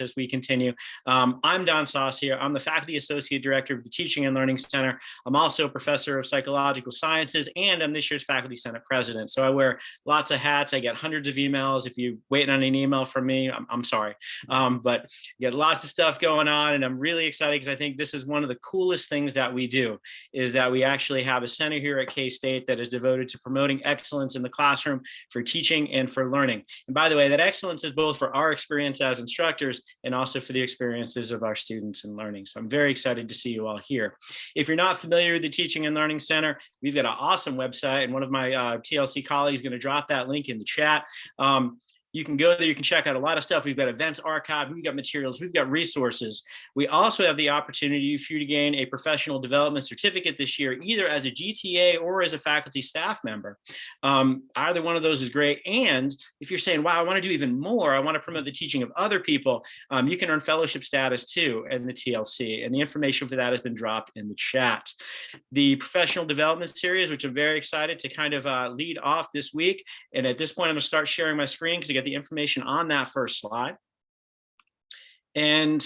as we continue. I'm Don Saucier. I'm the Faculty Associate Director of the Teaching and Learning Center. I'm also a professor of psychological sciences, and I'm this year's Faculty Senate president. So I wear lots of hats. I get hundreds of emails. If you're waiting on an email from me, I'm sorry. But you get lots of stuff going on, and I'm really excited because I think this is one of the coolest things that we do, is that we actually have a center here at K-State that is devoted to promoting excellence in the classroom for teaching and for learning. And by the way, that excellence is both for our experience as instructors and also for the experiences of our students in learning. So I'm very excited to see you all here. If you're not familiar with the Teaching and Learning Center, we've got an awesome website, and one of my TLC colleagues is going to drop that link in the chat. You can go there, you can check out a lot of stuff. We've got events archived, we've got materials, we've got resources. We also have the opportunity for you to gain a professional development certificate this year, either as a GTA or as a faculty staff member. Either one of those is great. And if you're saying, wow, I want to do even more, I want to promote the teaching of other people, you can earn fellowship status too in the TLC. And the information for that has been dropped in the chat. The professional development series, which I'm very excited to kind of lead off this week. And at this point, I'm going to start sharing my screen because you get the information on that first slide. And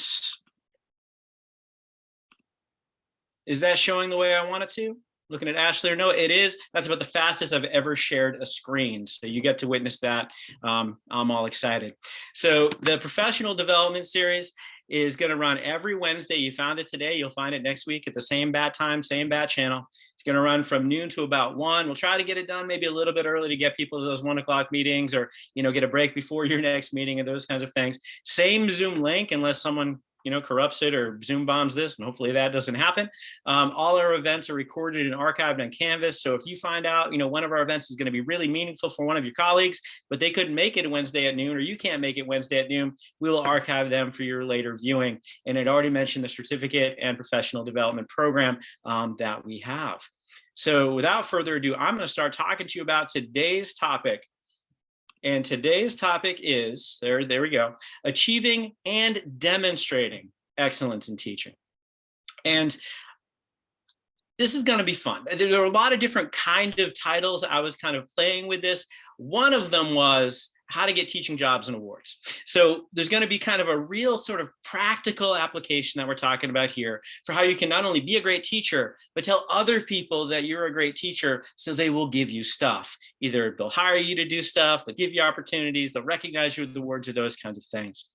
is that showing the way I want it to? Looking at Ashley or no, it is. That's about the fastest I've ever shared a screen. So you get to witness that. I'm all excited. So the professional development series is going to run every Wednesday. You found it today. You'll find it next week at the same bat time, same bat channel. It's going to run from noon to about 1. We'll try to get it done maybe a little bit early to get people to those 1 o'clock meetings, or, get a break before your next meeting and those kinds of things. Same Zoom link, unless someone corrupts it or Zoom bombs this, and hopefully that doesn't happen. All our events are recorded and archived on Canvas. So if you find out, one of our events is going to be really meaningful for one of your colleagues, but they couldn't make it Wednesday at noon, or you can't make it Wednesday at noon, we will archive them for your later viewing. And I'd already mentioned the certificate and professional development program that we have. So without further ado, I'm going to start talking to you about today's topic. And today's topic is, there we go, achieving and demonstrating excellence in teaching. And this is going to be fun. There are a lot of different kind of titles. I was kind of playing with this. One of them was how to get teaching jobs and awards. So there's going to be kind of a real sort of practical application that we're talking about here for how you can not only be a great teacher, but tell other people that you're a great teacher, so they will give you stuff. Either they'll hire you to do stuff, they'll give you opportunities, they'll recognize you with awards, or those kinds of things.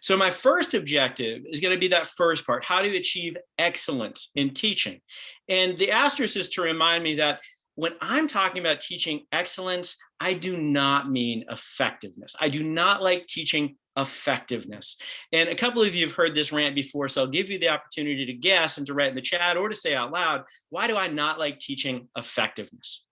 So my first objective is going to be that first part, how to achieve excellence in teaching. And the asterisk is to remind me that when I'm talking about teaching excellence, I do not mean effectiveness. I do not like teaching effectiveness. And a couple of you have heard this rant before, so I'll give you the opportunity to guess and to write in the chat or to say out loud, why do I not like teaching effectiveness?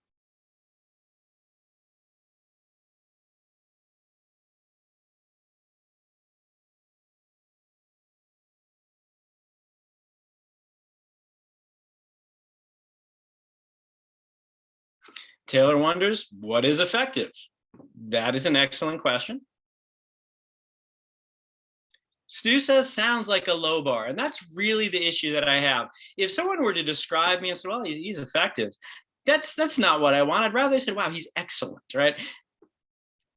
Taylor wonders, what is effective? That is an excellent question. Stu says, sounds like a low bar. And that's really the issue that I have. If someone were to describe me and say, well, he's effective, that's not what I want. I'd rather say, wow, he's excellent, right?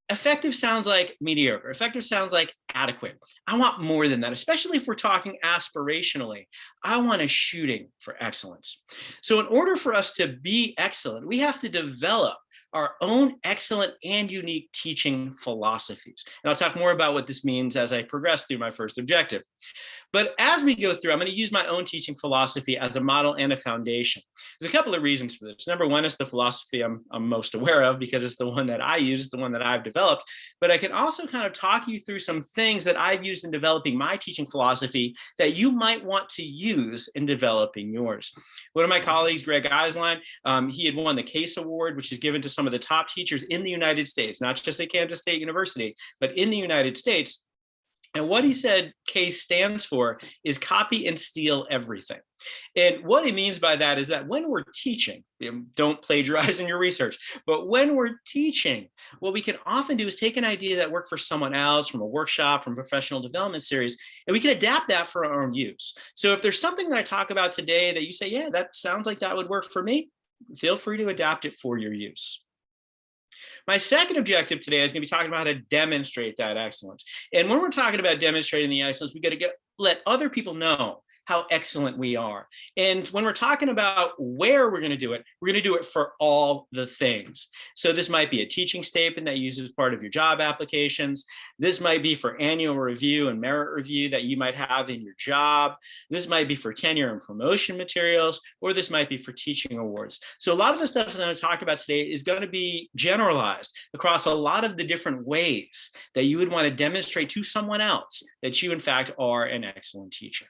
Effective sounds like mediocre. Effective sounds like adequate. I want more than that, especially if we're talking aspirationally. I want a shooting for excellence. So in order for us to be excellent, we have to develop our own excellent and unique teaching philosophies. And I'll talk more about what this means as I progress through my first objective. But as we go through, I'm going to use my own teaching philosophy as a model and a foundation. There's a couple of reasons for this. Number one is the philosophy I'm most aware of, because it's the one that I use, it's the one that I've developed. But I can also kind of talk you through some things that I've used in developing my teaching philosophy that you might want to use in developing yours. One of my colleagues, Greg Eislein, he had won the CASE Award, which is given to some of the top teachers in the United States, not just at Kansas State University, but in the United States. And what he said CASE stands for is copy and steal everything. And what he means by that is that when we're teaching, don't plagiarize in your research, but when we're teaching, what we can often do is take an idea that worked for someone else from a workshop, from a professional development series, and we can adapt that for our own use. So if there's something that I talk about today that you say, yeah, that sounds like that would work for me, feel free to adapt it for your use. My second objective today is going to be talking about how to demonstrate that excellence. And when we're talking about demonstrating the excellence, we got to let other people know how excellent we are. And when we're talking about where we're going to do it, we're going to do it for all the things. So this might be a teaching statement that you use as part of your job applications. This might be for annual review and merit review that you might have in your job. This might be for tenure and promotion materials, or this might be for teaching awards. So a lot of the stuff that I'm going to talk about today is going to be generalized across a lot of the different ways that you would want to demonstrate to someone else that you, in fact, are an excellent teacher.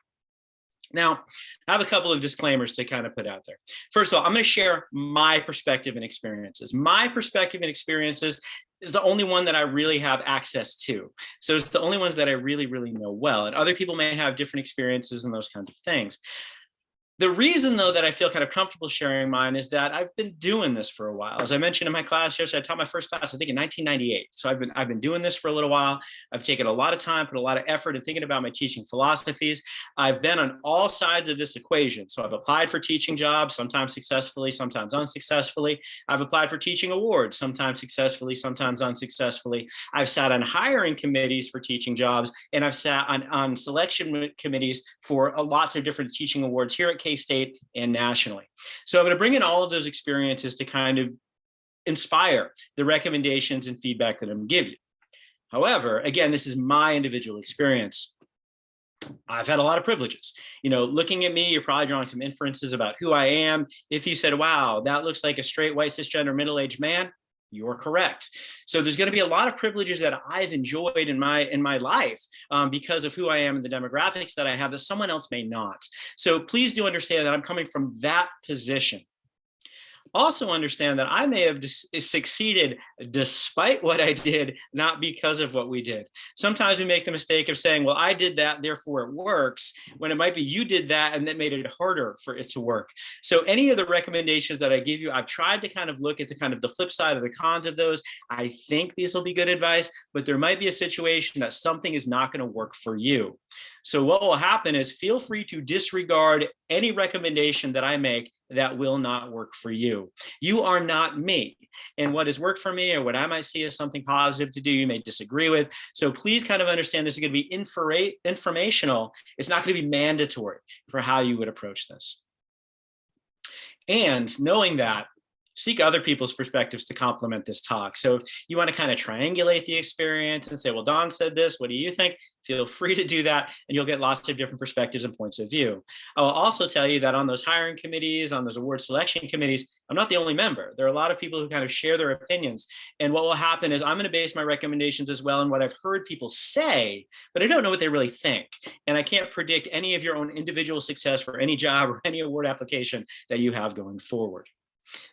Now, I have a couple of disclaimers to kind of put out there. First of all, I'm going to share my perspective and experiences. My perspective and experiences is the only one that I really have access to. So it's the only ones that I really, really know well. And other people may have different experiences and those kinds of things. The reason, though, that I feel kind of comfortable sharing mine is that I've been doing this for a while. As I mentioned in my class yesterday, I taught my first class, I think, in 1998. So I've been doing this for a little while. I've taken a lot of time, put a lot of effort in thinking about my teaching philosophies. I've been on all sides of this equation. So I've applied for teaching jobs, sometimes successfully, sometimes unsuccessfully. I've applied for teaching awards, sometimes successfully, sometimes unsuccessfully. I've sat on hiring committees for teaching jobs, and I've sat on selection committees for lots of different teaching awards here at K-State and nationally. So I'm going to bring in all of those experiences to kind of inspire the recommendations and feedback that I'm going to give you. However, again, this is my individual experience. I've had a lot of privileges. You know, looking at me, you're probably drawing some inferences about who I am. If you said, wow, that looks like a straight, white, cisgender, middle-aged man, you're correct. So there's going to be a lot of privileges that I've enjoyed in my life because of who I am and the demographics that I have that someone else may not. So please do understand that I'm coming from that position. Also understand that I may have succeeded despite what I did, not because of what we did. Sometimes we make the mistake of saying, well, I did that, therefore it works, when it might be you did that and that made it harder for it to work. So any of the recommendations that I give you, I've tried to kind of look at the flip side of the cons of those. I think these will be good advice, but there might be a situation that something is not going to work for you. So what will happen is feel free to disregard any recommendation that I make that will not work for you. You are not me. And what has worked for me or what I might see as something positive to do, you may disagree with. So please kind of understand this is going to be informational. It's not going to be mandatory for how you would approach this. And knowing that, seek other people's perspectives to complement this talk. So if you want to kind of triangulate the experience and say, well, Don said this, what do you think? Feel free to do that, and you'll get lots of different perspectives and points of view. I will also tell you that on those hiring committees, on those award selection committees, I'm not the only member. There are a lot of people who kind of share their opinions. And what will happen is I'm going to base my recommendations as well on what I've heard people say, but I don't know what they really think. And I can't predict any of your own individual success for any job or any award application that you have going forward.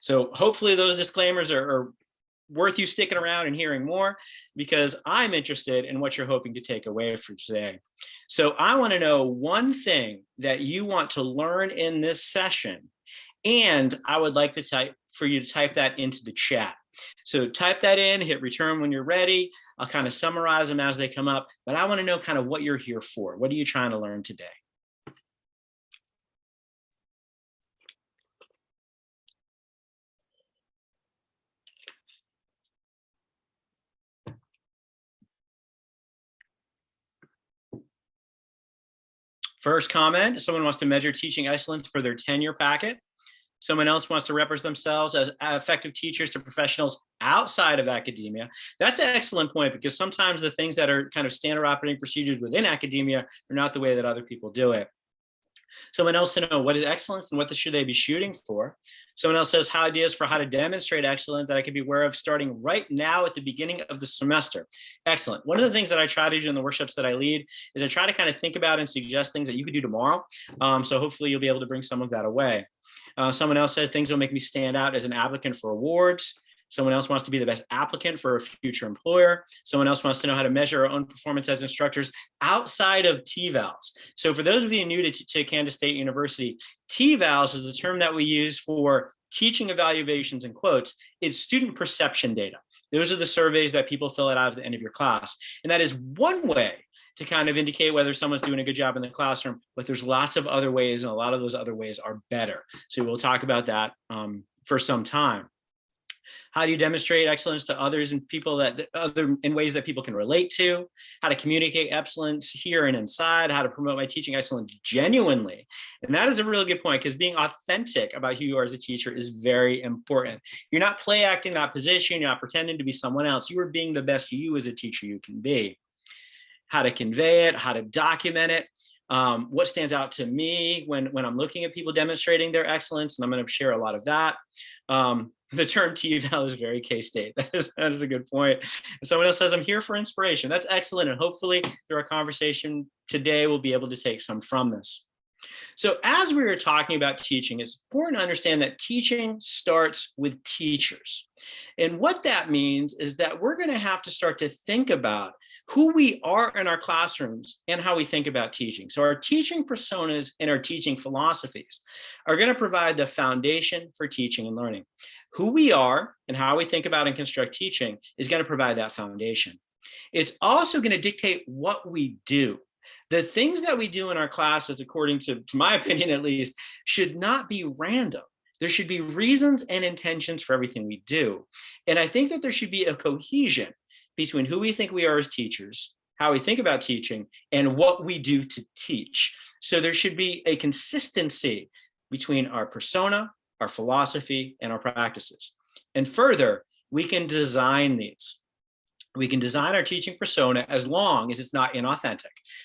So hopefully those disclaimers are worth you sticking around and hearing more, because I'm interested in what you're hoping to take away from today. So I want to know one thing that you want to learn in this session, and I would like to for you to type that into the chat. So type that in, hit return when you're ready. I'll kind of summarize them as they come up, but I want to know kind of what you're here for. What are you trying to learn today? First comment, someone wants to measure teaching excellence for their tenure packet. Someone else wants to represent themselves as effective teachers to professionals outside of academia. That's an excellent point, because sometimes the things that are kind of standard operating procedures within academia are not the way that other people do it. Someone else to know what is excellence and what should they be shooting for. Someone else says how ideas for how to demonstrate excellence that I could be aware of starting right now at the beginning of the semester. Excellent. One of the things that I try to do in the workshops that I lead is I try to kind of think about and suggest things that you could do tomorrow. So hopefully you'll be able to bring some of that away. Someone else says things will make me stand out as an applicant for awards. Someone else wants to be the best applicant for a future employer. Someone else wants to know how to measure our own performance as instructors outside of TVALs. So for those of you new to Kansas State University, TVALs is the term that we use for teaching evaluations in quotes. It's student perception data. Those are the surveys that people fill out at the end of your class. And that is one way to kind of indicate whether someone's doing a good job in the classroom, but there's lots of other ways, and a lot of those other ways are better. So we'll talk about that for some time. How do you demonstrate excellence to others and people in ways that people can relate to? How to communicate excellence here and inside? How to promote my teaching excellence genuinely? And that is a really good point, because being authentic about who you are as a teacher is very important. You're not play acting that position. You're not pretending to be someone else. You are being the best you as a teacher you can be. How to convey it, how to document it. What stands out to me when I'm looking at people demonstrating their excellence, and I'm going to share a lot of that. The term T-eval is very K-State. That is a good point. Someone else says, I'm here for inspiration. That's excellent. And hopefully through our conversation today, we'll be able to take some from this. So as we were talking about teaching, it's important to understand that teaching starts with teachers. And what that means is that we're going to have to start to think about who we are in our classrooms and how we think about teaching. So our teaching personas and our teaching philosophies are going to provide the foundation for teaching and learning. Who we are and how we think about and construct teaching is going to provide that foundation. It's also going to dictate what we do. The things that we do in our classes, according to my opinion at least, should not be random. There should be reasons and intentions for everything we do. And I think that there should be a cohesion between who we think we are as teachers, how we think about teaching, and what we do to teach. So there should be a consistency between our persona, our philosophy, and our practices. And further, we can design these. We can design our teaching persona as long as it's not inauthentic.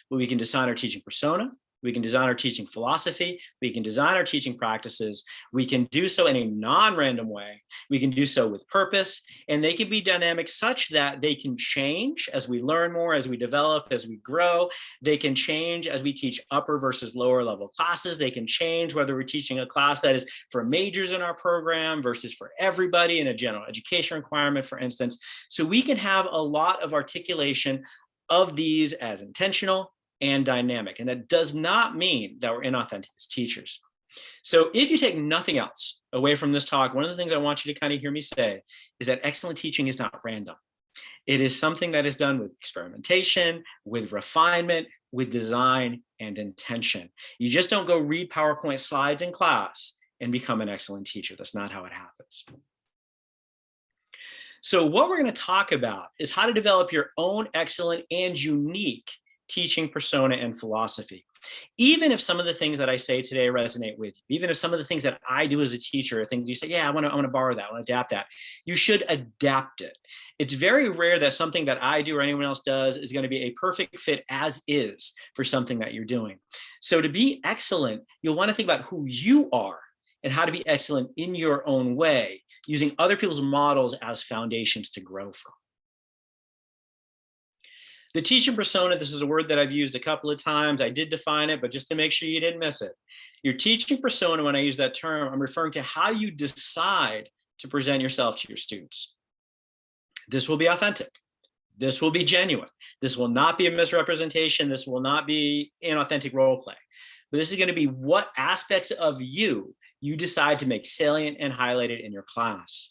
But we can design our teaching persona, we can design our teaching philosophy, we can design our teaching practices. We can do so in a non-random way. We can do so with purpose, and they can be dynamic such that they can change as we learn more, as we develop, as we grow. They can change as we teach upper versus lower level classes. They can change whether we're teaching a class that is for majors in our program versus for everybody in a general education requirement, for instance. So we can have a lot of articulation of these as intentional and dynamic. And that does not mean that we're inauthentic as teachers. So if you take nothing else away from this talk, one of the things I want you to kind of hear me say is that excellent teaching is not random. It is something that is done with experimentation, with refinement, with design and intention. You just don't go read PowerPoint slides in class and become an excellent teacher. That's not how it happens. So what we're going to talk about is how to develop your own excellent and unique teaching persona and philosophy. Even if some of the things that I say today resonate with you, even if some of the things that I do as a teacher are things you say, yeah, I want to borrow that, I want to adapt that, you should adapt it. It's very rare that something that I do or anyone else does is going to be a perfect fit as is for something that you're doing. So to be excellent, you'll want to think about who you are and how to be excellent in your own way, using other people's models as foundations to grow from. The teaching persona, this is a word that I've used a couple of times. I did define it, but just to make sure you didn't miss it. Your teaching persona, when I use that term, I'm referring to how you decide to present yourself to your students. This will be authentic. This will be genuine. This will not be a misrepresentation. This will not be inauthentic role play. But this is going to be what aspects of you decide to make salient and highlighted in your class.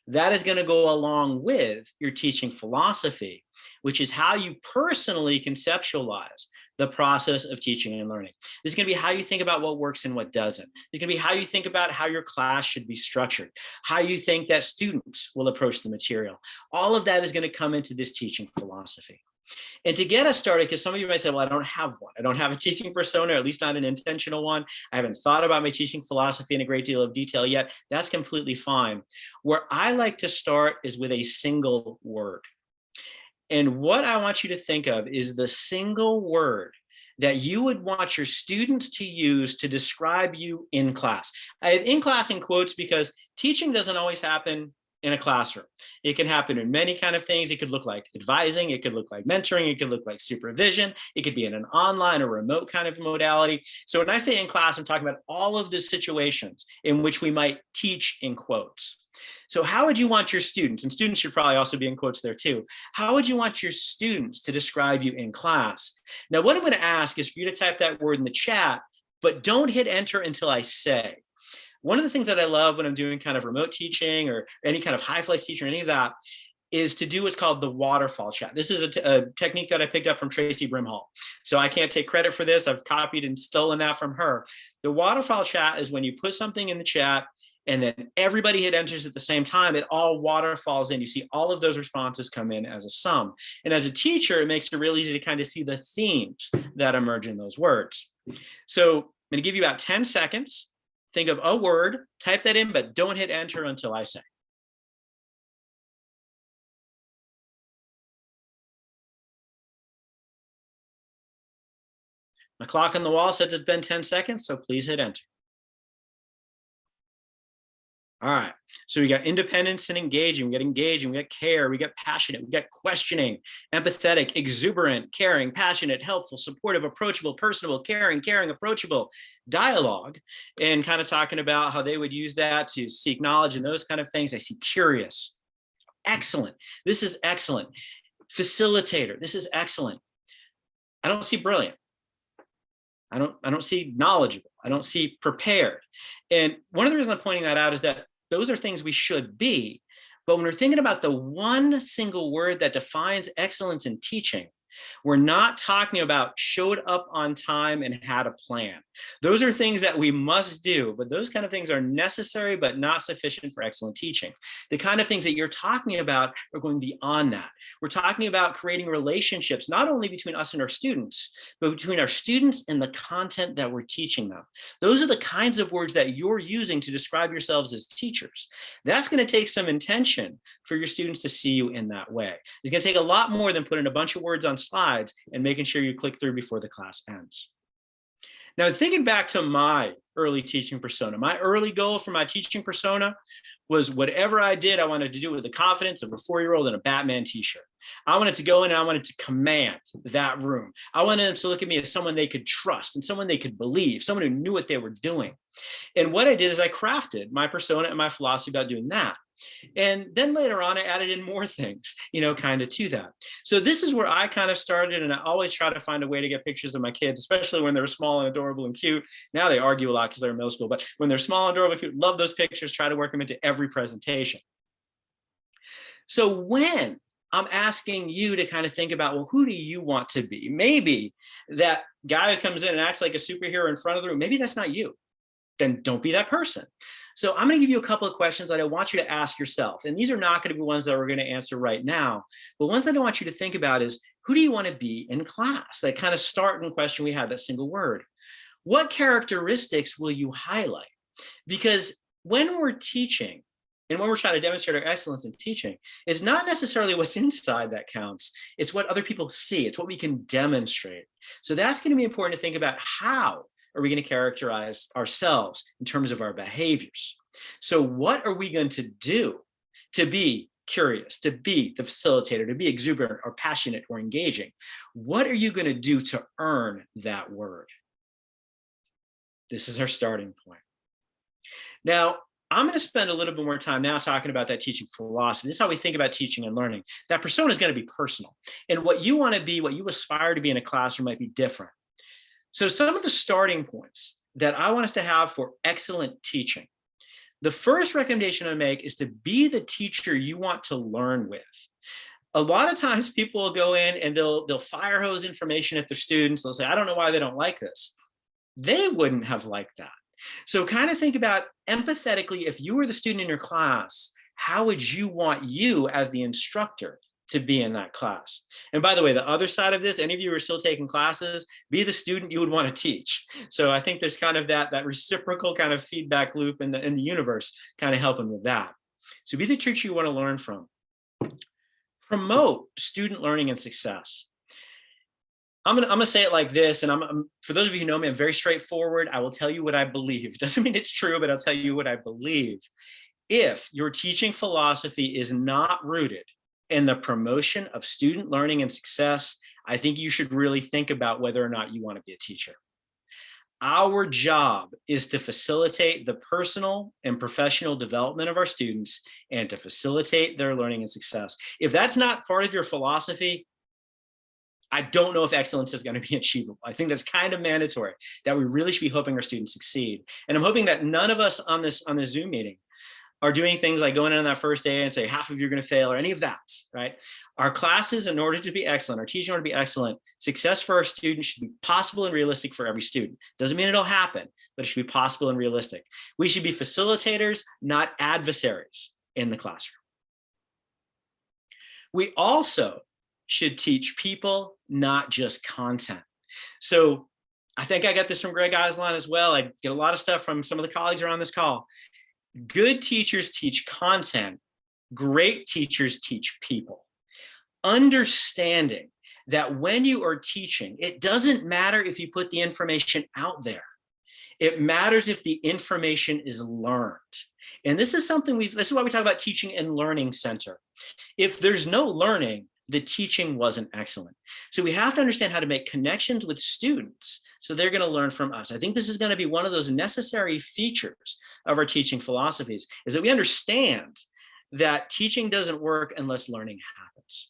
That is going to go along with your teaching philosophy, which is how you personally conceptualize the process of teaching and learning. This is going to be how you think about what works and what doesn't. It's going to be how you think about how your class should be structured, how you think that students will approach the material. All of that is going to come into this teaching philosophy. And to get us started, because some of you might say, well, I don't have one. I don't have a teaching persona, or at least not an intentional one. I haven't thought about my teaching philosophy in a great deal of detail yet. That's completely fine. Where I like to start is with a single word. And what I want you to think of is the single word that you would want your students to use to describe you in class. I have in class in quotes because teaching doesn't always happen in a classroom. It can happen in many kind of things. It could look like advising, it could look like mentoring, it could look like supervision, it could be in an online or remote kind of modality. So when I say in class, I'm talking about all of the situations in which we might teach in quotes. So how would you want your students, and students should probably also be in quotes there too, how would you want your students to describe you in class? Now, what I'm going to ask is for you to type that word in the chat, but don't hit enter until I say. One of the things that I love when I'm doing kind of remote teaching or any kind of high flex teaching or any of that is to do what's called the Waterfall Chat. This is a technique that I picked up from Tracy Brimhall. So I can't take credit for this. I've copied and stolen that from her. The Waterfall Chat is when you put something in the chat and then everybody hit enters at the same time, it all waterfalls in. You see all of those responses come in as a sum. And as a teacher, it makes it real easy to kind of see the themes that emerge in those words. So I'm going to give you about 10 seconds. Think of a word, type that in, but don't hit enter until I say. My clock on the wall says it's been 10 seconds, so please hit enter. All right, so we got independence and engaging, we got care, we got passionate, we got questioning, empathetic, exuberant, caring, passionate, helpful, supportive, approachable, personable, caring, approachable, dialogue, and kind of talking about how they would use that to seek knowledge and those kind of things. I see curious, excellent, this is excellent. Facilitator, this is excellent. I don't see brilliant. I don't see knowledgeable. I don't see prepared. And one of the reasons I'm pointing that out is that those are things we should be. But when we're thinking about the one single word that defines excellence in teaching, we're not talking about showed up on time and had a plan. Those are things that we must do, but those kind of things are necessary but not sufficient for excellent teaching. The kind of things that you're talking about are going beyond that. We're talking about creating relationships, not only between us and our students, but between our students and the content that we're teaching them. Those are the kinds of words that you're using to describe yourselves as teachers. That's going to take some intention for your students to see you in that way. It's going to take a lot more than putting a bunch of words on slides and making sure you click through before the class ends. Now, thinking back to my early teaching persona, my early goal for my teaching persona was whatever I did, I wanted to do it with the confidence of a 4-year-old in a Batman t-shirt. I wanted to go in and I wanted to command that room. I wanted them to look at me as someone they could trust and someone they could believe, someone who knew what they were doing. And what I did is I crafted my persona and my philosophy about doing that. And then later on, I added in more things, kind of to that. So this is where I kind of started. And I always try to find a way to get pictures of my kids, especially when they're small and adorable and cute. Now they argue a lot because they're in middle school, but when they're small and adorable and cute, love those pictures, try to work them into every presentation. So when I'm asking you to kind of think about, well, who do you want to be? Maybe that guy who comes in and acts like a superhero in front of the room, maybe that's not you. Then don't be that person. So I'm going to give you a couple of questions that I want you to ask yourself. And these are not going to be ones that we're going to answer right now. But ones that I want you to think about is, who do you want to be in class? That kind of starting question we had, that single word. What characteristics will you highlight? Because when we're teaching, and when we're trying to demonstrate our excellence in teaching, it's not necessarily what's inside that counts. It's what other people see. It's what we can demonstrate. So that's going to be important to think about. How are we going to characterize ourselves in terms of our behaviors? So what are we going to do to be curious, to be the facilitator, to be exuberant or passionate or engaging? What are you going to do to earn that word? This is our starting point. Now, I'm going to spend a little bit more time now talking about that teaching philosophy. This is how we think about teaching and learning. That persona is going to be personal. And what you want to be, what you aspire to be in a classroom might be different. So some of the starting points that I want us to have for excellent teaching. The first recommendation I make is to be the teacher you want to learn with. A lot of times people will go in and they'll fire hose information at their students. They'll say, I don't know why they don't like this. They wouldn't have liked that. So kind of think about empathetically, if you were the student in your class, how would you want you as the instructor to be in that class? And by the way, the other side of this, any of you who are still taking classes, be the student you would want to teach. So I think there's kind of that reciprocal kind of feedback loop in the universe kind of helping with that. So be the teacher you want to learn from. Promote student learning and success. I'm gonna say it like this, and I'm for those of you who know me, I'm very straightforward. I will tell you what I believe. It doesn't mean it's true, but I'll tell you what I believe. If your teaching philosophy is not rooted in the promotion of student learning and success, I think you should really think about whether or not you want to be a teacher. Our job is to facilitate the personal and professional development of our students and to facilitate their learning and success. If that's not part of your philosophy, I don't know if excellence is going to be achievable. I think that's kind of mandatory, that we really should be hoping our students succeed. And I'm hoping that none of us on this Zoom meeting are doing things like going in on that first day and say half of you are going to fail or any of that, right? Our classes, in order to be excellent, our teaching in order to be excellent, success for our students should be possible and realistic for every student. Doesn't mean it'll happen, but it should be possible and realistic. We should be facilitators, not adversaries in the classroom. We also should teach people, not just content. So I think I got this from Greg Eislein as well. I get a lot of stuff from some of the colleagues around this call. Good teachers teach content. Great teachers teach people. Understanding that when you are teaching, it doesn't matter if you put the information out there. It matters if the information is learned. And this is something this is why we talk about teaching and learning center. If there's no learning, the teaching wasn't excellent. So we have to understand how to make connections with students so they're going to learn from us. I think this is going to be one of those necessary features of our teaching philosophies, is that we understand that teaching doesn't work unless learning happens.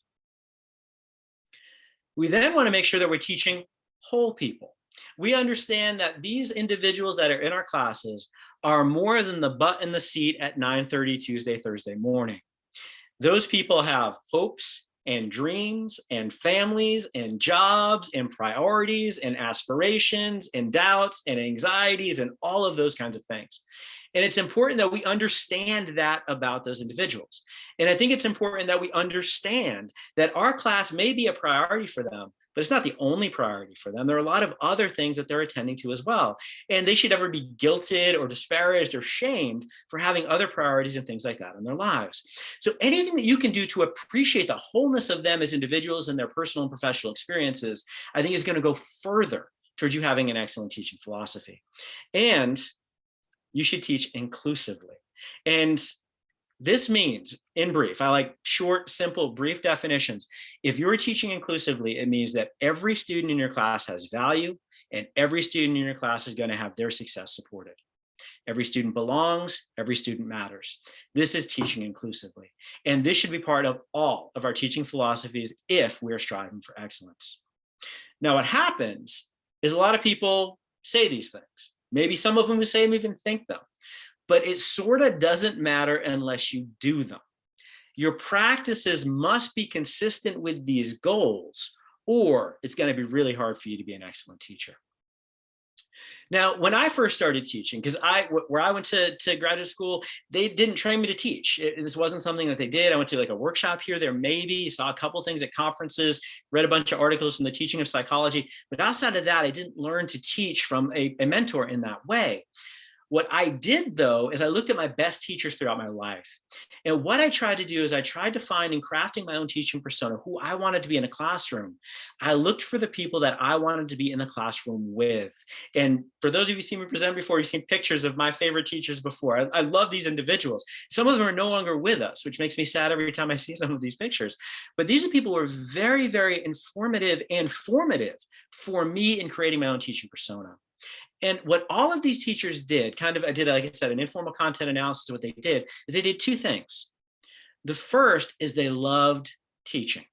We then want to make sure that we're teaching whole people. We understand that these individuals that are in our classes are more than the butt in the seat at 9:30 Tuesday, Thursday morning. Those people have hopes and dreams and families and jobs and priorities and aspirations and doubts and anxieties and all of those kinds of things. And it's important that we understand that about those individuals. And I think it's important that we understand that our class may be a priority for them, but it's not the only priority for them. There are a lot of other things that they're attending to as well. And they should never be guilted or disparaged or shamed for having other priorities and things like that in their lives. So anything that you can do to appreciate the wholeness of them as individuals and their personal and professional experiences, I think is going to go further towards you having an excellent teaching philosophy. And you should teach inclusively. And this means, in brief, I like short, simple, brief definitions. If you're teaching inclusively, it means that every student in your class has value and every student in your class is going to have their success supported. Every student belongs, every student matters. This is teaching inclusively. And this should be part of all of our teaching philosophies if we're striving for excellence. Now, what happens is a lot of people say these things. Maybe some of them who say them even think them, but it sort of doesn't matter unless you do them. Your practices must be consistent with these goals, or it's going to be really hard for you to be an excellent teacher. Now, when I first started teaching, because where I went to graduate school, they didn't train me to teach. This wasn't something that they did. I went to like a workshop here, there, maybe saw a couple things at conferences, read a bunch of articles from the teaching of psychology. But outside of that, I didn't learn to teach from a mentor in that way. What I did, though, is I looked at my best teachers throughout my life. And what I tried to do is I tried to find, in crafting my own teaching persona, who I wanted to be in a classroom. I looked for the people that I wanted to be in the classroom with. And for those of you who've seen me present before, you've seen pictures of my favorite teachers before. I love these individuals. Some of them are no longer with us, which makes me sad every time I see some of these pictures. But these are people who are very, very informative and formative for me in creating my own teaching persona. And what all of these teachers did, I did, like I said, an informal content analysis of what they did, is they did two things. The first is they loved teaching.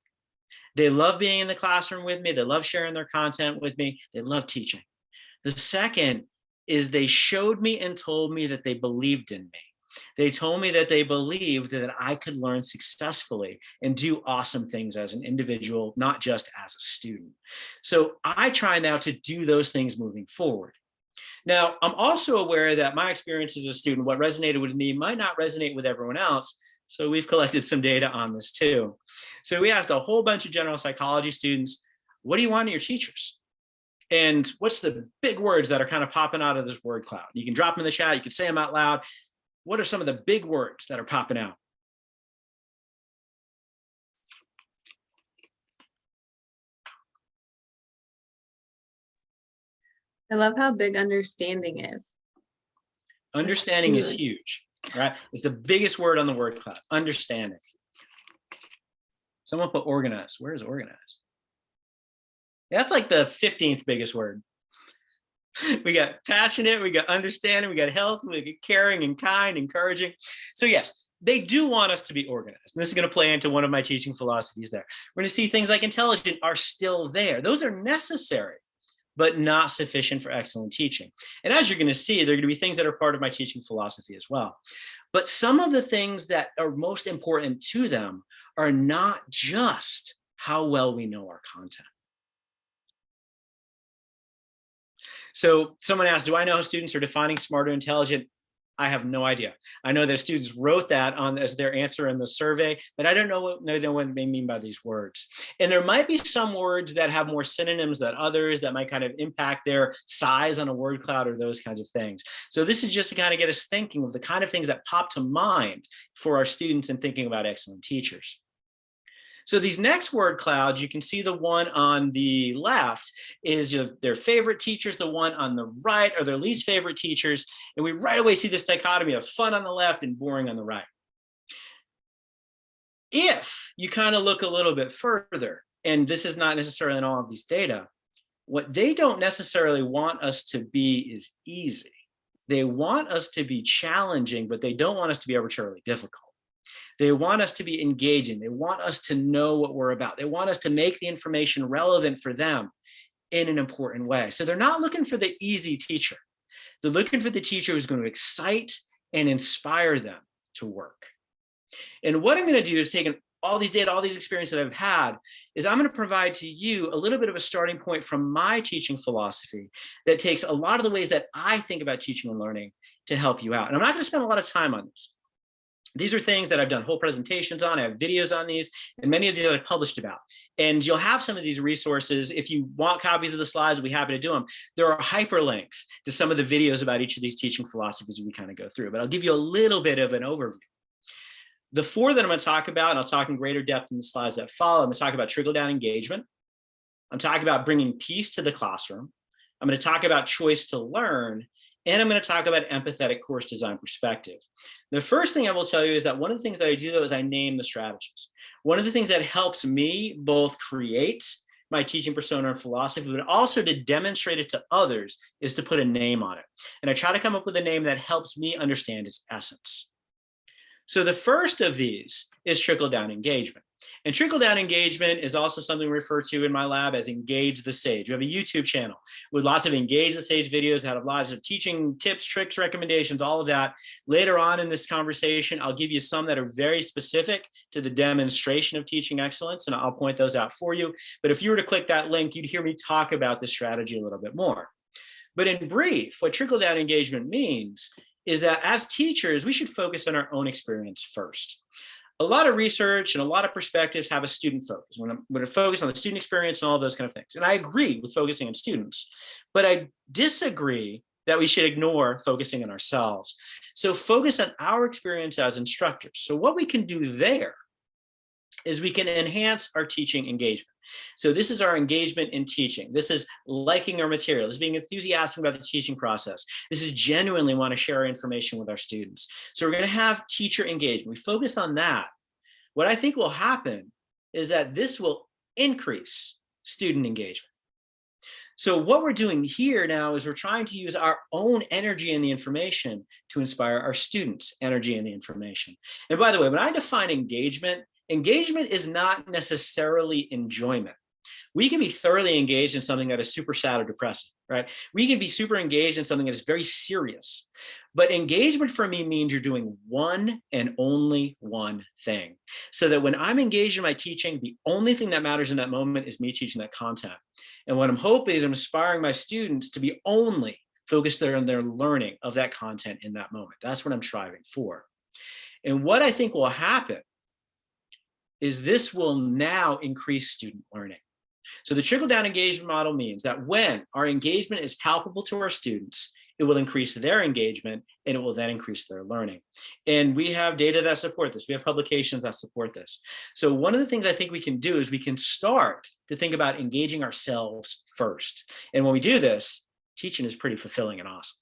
They loved being in the classroom with me. They loved sharing their content with me. They loved teaching. The second is they showed me and told me that they believed in me. They told me that they believed that I could learn successfully and do awesome things as an individual, not just as a student. So I try now to do those things moving forward. Now, I'm also aware that my experience as a student, what resonated with me might not resonate with everyone else. So we've collected some data on this too. So we asked a whole bunch of general psychology students, what do you want in your teachers? And what's the big words that are kind of popping out of this word cloud? You can drop them in the chat. You can say them out loud. What are some of the big words that are popping out? I love how big understanding is. Understanding is huge, right? It's the biggest word on the word cloud, understanding. Someone put organized. Where is organized? That's like the 15th biggest word. We got passionate, we got understanding, we got health, we got caring and kind, encouraging. So yes, they do want us to be organized. And this is going to play into one of my teaching philosophies there. We're going to see things like intelligent are still there. Those are necessary, but not sufficient for excellent teaching. And as you're going to see, there are going to be things that are part of my teaching philosophy as well. But some of the things that are most important to them are not just how well we know our content. So someone asked, do I know how students are defining smart or intelligent? I have no idea. I know that students wrote that on as their answer in the survey, but I don't know what they mean by these words. And there might be some words that have more synonyms than others that might kind of impact their size on a word cloud or those kinds of things. So this is just to kind of get us thinking of the kind of things that pop to mind for our students in thinking about excellent teachers. So these next word clouds, you can see the one on the left is their favorite teachers, the one on the right are their least favorite teachers. And we right away see this dichotomy of fun on the left and boring on the right. If you kind of look a little bit further, and this is not necessarily in all of these data, what they don't necessarily want us to be is easy. They want us to be challenging, but they don't want us to be arbitrarily difficult. They want us to be engaging. They want us to know what we're about. They want us to make the information relevant for them in an important way. So they're not looking for the easy teacher. They're looking for the teacher who's going to excite and inspire them to work. And what I'm going to do is take all these data, all these experiences that I've had, is I'm going to provide to you a little bit of a starting point from my teaching philosophy that takes a lot of the ways that I think about teaching and learning to help you out. And I'm not going to spend a lot of time on this. These are things that I've done whole presentations on. I have videos on these, and many of these I've published about. And you'll have some of these resources. If you want copies of the slides, we'll be happy to do them. There are hyperlinks to some of the videos about each of these teaching philosophies we kind of go through, but I'll give you a little bit of an overview. The four that I'm going to talk about, and I'll talk in greater depth in the slides that follow, I'm going to talk about trickle-down engagement. I'm talking about bringing peace to the classroom. I'm going to talk about choice to learn, and I'm going to talk about empathetic course design perspective. The first thing I will tell you is that one of the things that I do, though, is I name the strategies. One of the things that helps me both create my teaching persona and philosophy, but also to demonstrate it to others, is to put a name on it. And I try to come up with a name that helps me understand its essence. So the first of these is trickle-down engagement. And trickle-down engagement is also something we refer to in my lab as Engage the Sage. We have a YouTube channel with lots of Engage the Sage videos that have lots of teaching tips, tricks, recommendations, all of that. Later on in this conversation, I'll give you some that are very specific to the demonstration of teaching excellence, and I'll point those out for you. But if you were to click that link, you'd hear me talk about this strategy a little bit more. But in brief, what trickle-down engagement means is that as teachers, we should focus on our own experience first. A lot of research and a lot of perspectives have a student focus. We're going to focus on the student experience and all those kind of things. And I agree with focusing on students, but I disagree that we should ignore focusing on ourselves. So focus on our experience as instructors. So what we can do there is we can enhance our teaching engagement. So this is our engagement in teaching. This is liking our material. This is being enthusiastic about the teaching process. This is genuinely want to share our information with our students. So we're going to have teacher engagement. We focus on that. What I think will happen is that this will increase student engagement. So what we're doing here now is we're trying to use our own energy in the information to inspire our students' energy in the information. And by the way, when I define engagement, engagement is not necessarily enjoyment. We can be thoroughly engaged in something that is super sad or depressing, right? We can be super engaged in something that is very serious. But engagement for me means you're doing one and only one thing. So that when I'm engaged in my teaching, the only thing that matters in that moment is me teaching that content. And what I'm hoping is I'm inspiring my students to be only focused there on their learning of that content in that moment. That's what I'm striving for. And what I think will happen is this will now increase student learning. So the trickle-down engagement model means that when our engagement is palpable to our students, it will increase their engagement and it will then increase their learning. And we have data that support this. We have publications that support this. So one of the things I think we can do is we can start to think about engaging ourselves first. And when we do this, teaching is pretty fulfilling and awesome.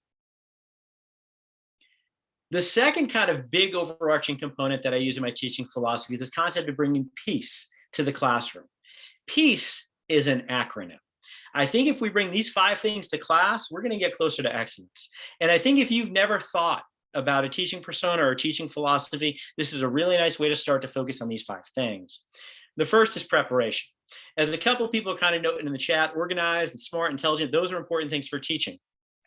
The second kind of big overarching component that I use in my teaching philosophy is this concept of bringing peace to the classroom. Peace is an acronym. I think if we bring these 5 things to class, we're going to get closer to excellence. And I think if you've never thought about a teaching persona or a teaching philosophy, this is a really nice way to start to focus on these 5 things. The first is preparation. As a couple of people kind of noted in the chat, organized and smart, intelligent, those are important things for teaching.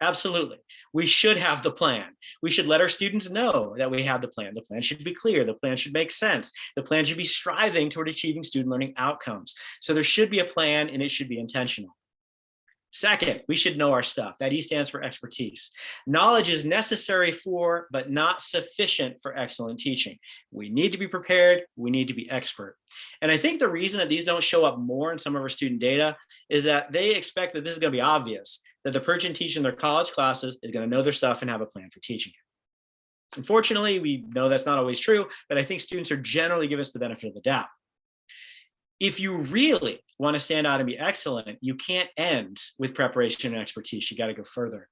Absolutely. We should have the plan. We should let our students know that we have the plan. The plan should be clear. The plan should make sense. The plan should be striving toward achieving student learning outcomes. So there should be a plan, and it should be intentional. Second, we should know our stuff. That E stands for expertise. Knowledge is necessary for, but not sufficient for excellent teaching. We need to be prepared. We need to be expert. And I think the reason that these don't show up more in some of our student data is that they expect that this is going to be obvious, that the person teaching their college classes is going to know their stuff and have a plan for teaching it. Unfortunately, we know that's not always true, but I think students are generally giving us the benefit of the doubt. If you really want to stand out and be excellent, you can't end with preparation and expertise. You got to go further.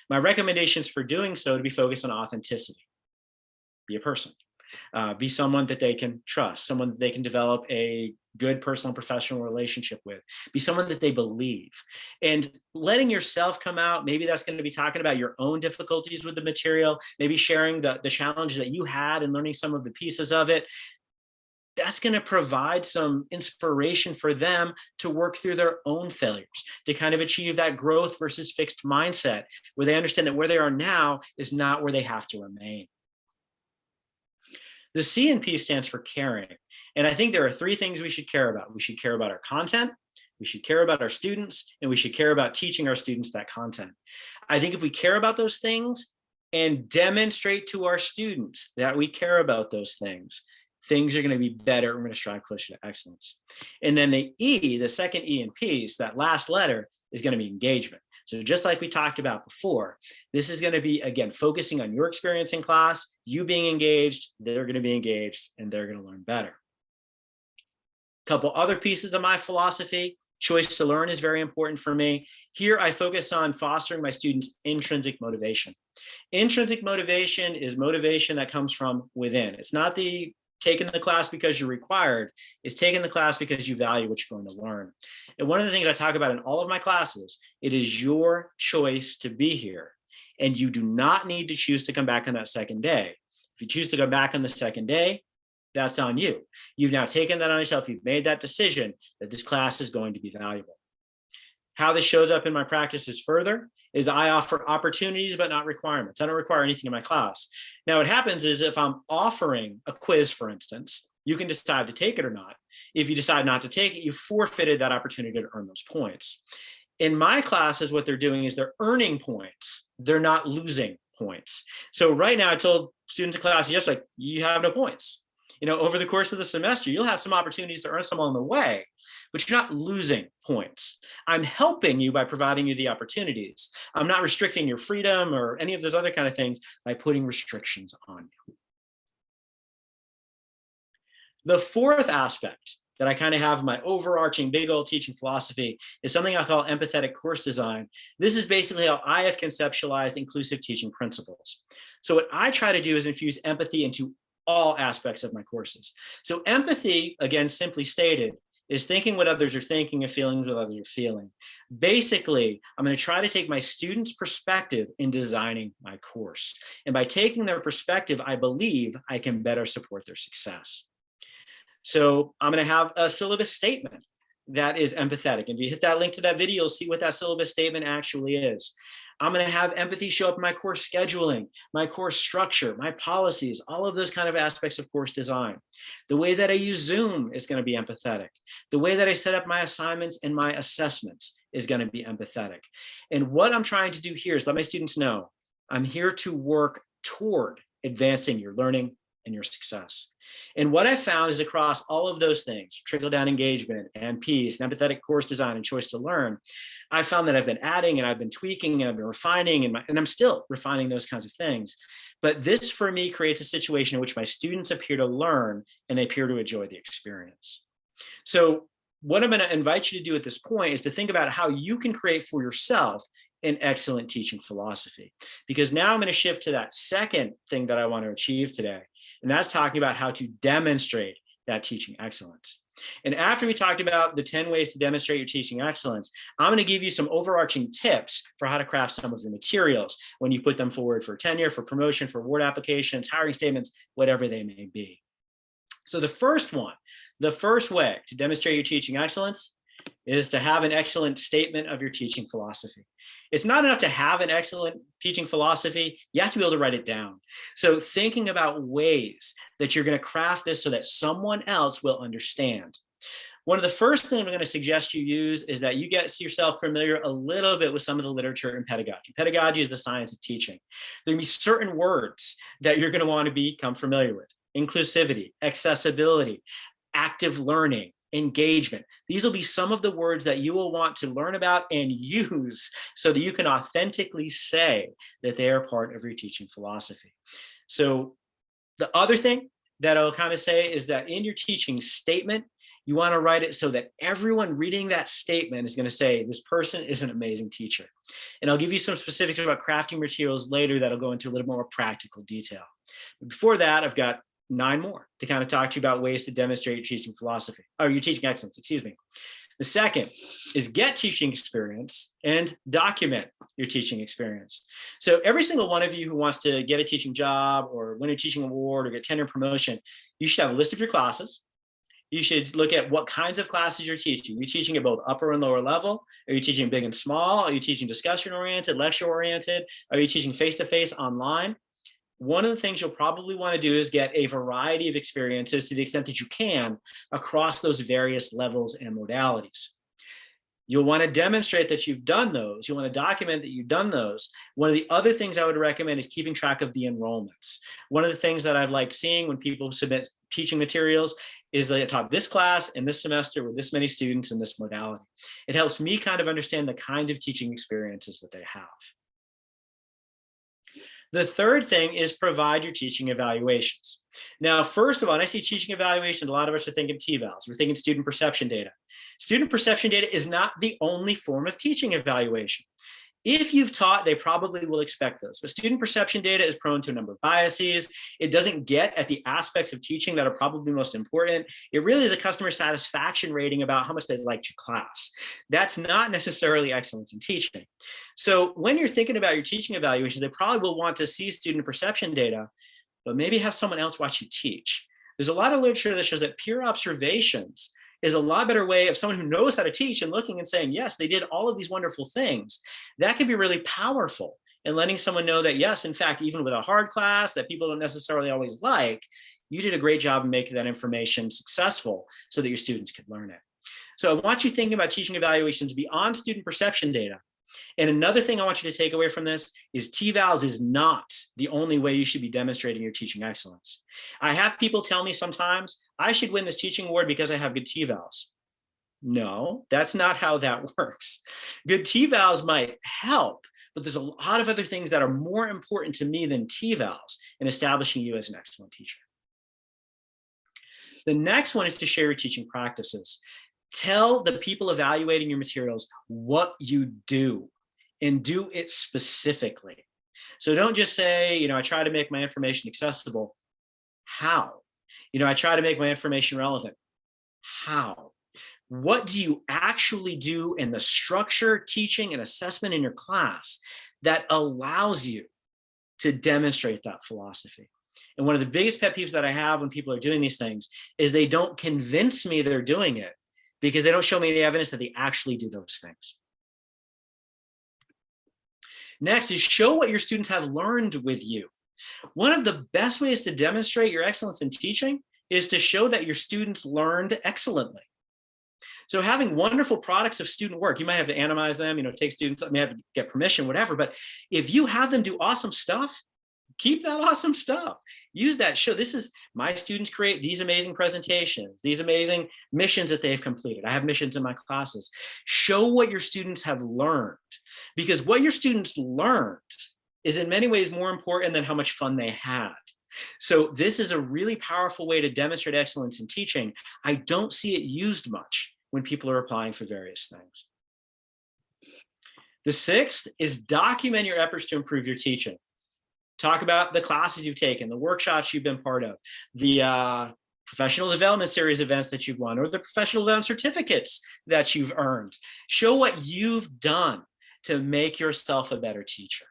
My recommendations for doing so to be focused on authenticity. Be a person. Be someone that they can trust, someone that they can develop a good personal and professional relationship with. Be someone that they believe. And letting yourself come out, maybe that's going to be talking about your own difficulties with the material, maybe sharing the challenges that you had and learning some of the pieces of it. That's going to provide some inspiration for them to work through their own failures, to kind of achieve that growth versus fixed mindset, where they understand that where they are now is not where they have to remain. The C in P stands for caring. And I think there are three things we should care about. We should care about our content, we should care about our students, and we should care about teaching our students that content. I think if we care about those things and demonstrate to our students that we care about those things, things are going to be better. We're going to strive closer to excellence. And then the E, the second E in P's, that last letter is going to be engagement. So just like we talked about before, this is going to be, again, focusing on your experience in class, you being engaged, they're going to be engaged, and they're going to learn better. A couple other pieces of my philosophy. Choice to learn is very important for me. Here, I focus on fostering my students' intrinsic motivation. Intrinsic motivation is motivation that comes from within. It's not the taking the class because you're required, is taking the class because you value what you're going to learn. And one of the things I talk about in all of my classes, it is your choice to be here. And you do not need to choose to come back on that second day. If you choose to go back on the second day, that's on you. You've now taken that on yourself. You've made that decision that this class is going to be valuable. How this shows up in my practices further is I offer opportunities, but not requirements. I don't require anything in my class. Now, what happens is if I'm offering a quiz, for instance, you can decide to take it or not. If you decide not to take it, you forfeited that opportunity to earn those points. In my classes, what they're doing is they're earning points. They're not losing points. So right now, I told students in class yesterday, you have no points. Over the course of the semester, you'll have some opportunities to earn some along the way, but you're not losing points. I'm helping you by providing you the opportunities. I'm not restricting your freedom or any of those other kind of things by putting restrictions on you. The fourth aspect that I kind of have my overarching big old teaching philosophy is something I call empathetic course design. This is basically how I have conceptualized inclusive teaching principles. So what I try to do is infuse empathy into all aspects of my courses. So empathy, again, simply stated, is thinking what others are thinking and feeling what others are feeling. Basically, I'm going to try to take my students' perspective in designing my course. And by taking their perspective, I believe I can better support their success. So I'm going to have a syllabus statement that is empathetic. And if you hit that link to that video, you'll see what that syllabus statement actually is. I'm going to have empathy show up in my course scheduling, my course structure, my policies, all of those kind of aspects of course design. The way that I use Zoom is going to be empathetic. The way that I set up my assignments and my assessments is going to be empathetic. And what I'm trying to do here is let my students know I'm here to work toward advancing your learning and your success. And what I found is across all of those things, trickle-down engagement and peace, and empathetic course design and choice to learn, I found that I've been adding and I've been tweaking and I've been refining and I'm still refining those kinds of things. But this for me creates a situation in which my students appear to learn and they appear to enjoy the experience. So what I'm going to invite you to do at this point is to think about how you can create for yourself an excellent teaching philosophy. Because now I'm going to shift to that second thing that I want to achieve today. And that's talking about how to demonstrate that teaching excellence. And after we talked about the 10 ways to demonstrate your teaching excellence, I'm going to give you some overarching tips for how to craft some of your materials when you put them forward for tenure, for promotion, for award applications, hiring statements, whatever they may be. So the first way to demonstrate your teaching excellence is to have an excellent statement of your teaching philosophy. It's not enough to have an excellent teaching philosophy, you have to be able to write it down. So thinking about ways that you're going to craft this so that someone else will understand. One of the first things I'm going to suggest you use is that you get yourself familiar a little bit with some of the literature in pedagogy. Pedagogy is the science of teaching. There are going to be certain words that you're going to want to become familiar with. Inclusivity, accessibility, active learning, engagement. These will be some of the words that you will want to learn about and use so that you can authentically say that they are part of your teaching philosophy. So the other thing that I'll kind of say is that in your teaching statement, you want to write it so that everyone reading that statement is going to say, this person is an amazing teacher. And I'll give you some specifics about crafting materials later that'll go into a little more practical detail. But before that, I've got 9 more to kind of talk to you about ways to demonstrate your teaching philosophy, or your teaching excellence, excuse me. The second is get teaching experience and document your teaching experience. So every single one of you who wants to get a teaching job or win a teaching award or get tenure promotion, you should have a list of your classes. You should look at what kinds of classes you're teaching. You're teaching at both upper and lower level. Are you teaching big and small? Are you teaching discussion oriented, lecture oriented? Are you teaching face-to-face online? One of the things you'll probably want to do is get a variety of experiences to the extent that you can across those various levels and modalities. You'll want to demonstrate that you've done those. You want to document that you've done those. One of the other things I would recommend is keeping track of the enrollments. One of the things that I've liked seeing when people submit teaching materials is they taught this class in this semester with this many students in this modality. It helps me kind of understand the kind of teaching experiences that they have. The third thing is provide your teaching evaluations. Now, first of all, when I see teaching evaluations, a lot of us are thinking TVALs. We're thinking student perception data. Student perception data is not the only form of teaching evaluation. If you've taught, they probably will expect those. But student perception data is prone to a number of biases. It doesn't get at the aspects of teaching that are probably most important. It really is a customer satisfaction rating about how much they liked your class. That's not necessarily excellence in teaching. So when you're thinking about your teaching evaluations, they probably will want to see student perception data, but maybe have someone else watch you teach. There's a lot of literature that shows that peer observations is a lot better way of someone who knows how to teach and looking and saying, yes, they did all of these wonderful things. That can be really powerful in letting someone know that, yes, in fact, even with a hard class that people don't necessarily always like, you did a great job in making that information successful so that your students could learn it. So I want you thinking about teaching evaluations beyond student perception data. And another thing I want you to take away from this is TVALs is not the only way you should be demonstrating your teaching excellence. I have people tell me sometimes, I should win this teaching award because I have good TVALs. No, that's not how that works. Good TVALs might help, but there's a lot of other things that are more important to me than TVALs in establishing you as an excellent teacher. The next one is to share your teaching practices. Tell the people evaluating your materials what you do and do it specifically. So don't just say, I try to make my information accessible. How? I try to make my information relevant. How? What do you actually do in the structure, teaching, and assessment in your class that allows you to demonstrate that philosophy? And one of the biggest pet peeves that I have when people are doing these things is they don't convince me they're doing it, because they don't show me any evidence that they actually do those things. Next is show what your students have learned with you. One of the best ways to demonstrate your excellence in teaching is to show that your students learned excellently. So having wonderful products of student work, you might have to anonymize them, take students, may have to get permission, whatever. But if you have them do awesome stuff, keep that awesome stuff. Use that. Show this is my students create these amazing presentations, these amazing missions that they've completed. I have missions in my classes. Show what your students have learned, because what your students learned is in many ways more important than how much fun they had. So this is a really powerful way to demonstrate excellence in teaching. I don't see it used much when people are applying for various things. The sixth is document your efforts to improve your teaching. Talk about the classes you've taken, the workshops you've been part of, the professional development series events that you've won, or the professional development certificates that you've earned. Show what you've done to make yourself a better teacher.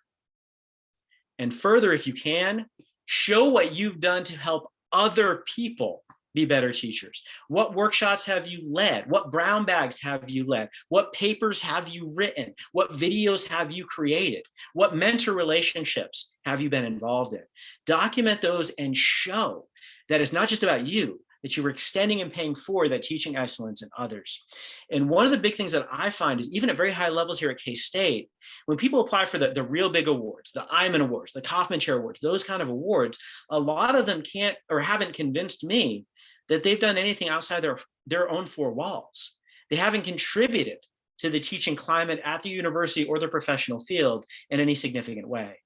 And further, if you can, show what you've done to help other people be better teachers? What workshops have you led? What brown bags have you led? What papers have you written? What videos have you created? What mentor relationships have you been involved in? Document those and show that it's not just about you, that you were extending and paying for that teaching excellence in others. And one of the big things that I find is, even at very high levels here at K-State, when people apply for the real big awards, the Iman Awards, the Kaufman Chair Awards, those kind of awards, a lot of them can't or haven't convinced me that they've done anything outside their own four walls. They haven't contributed to the teaching climate at the university or their professional field in any significant way.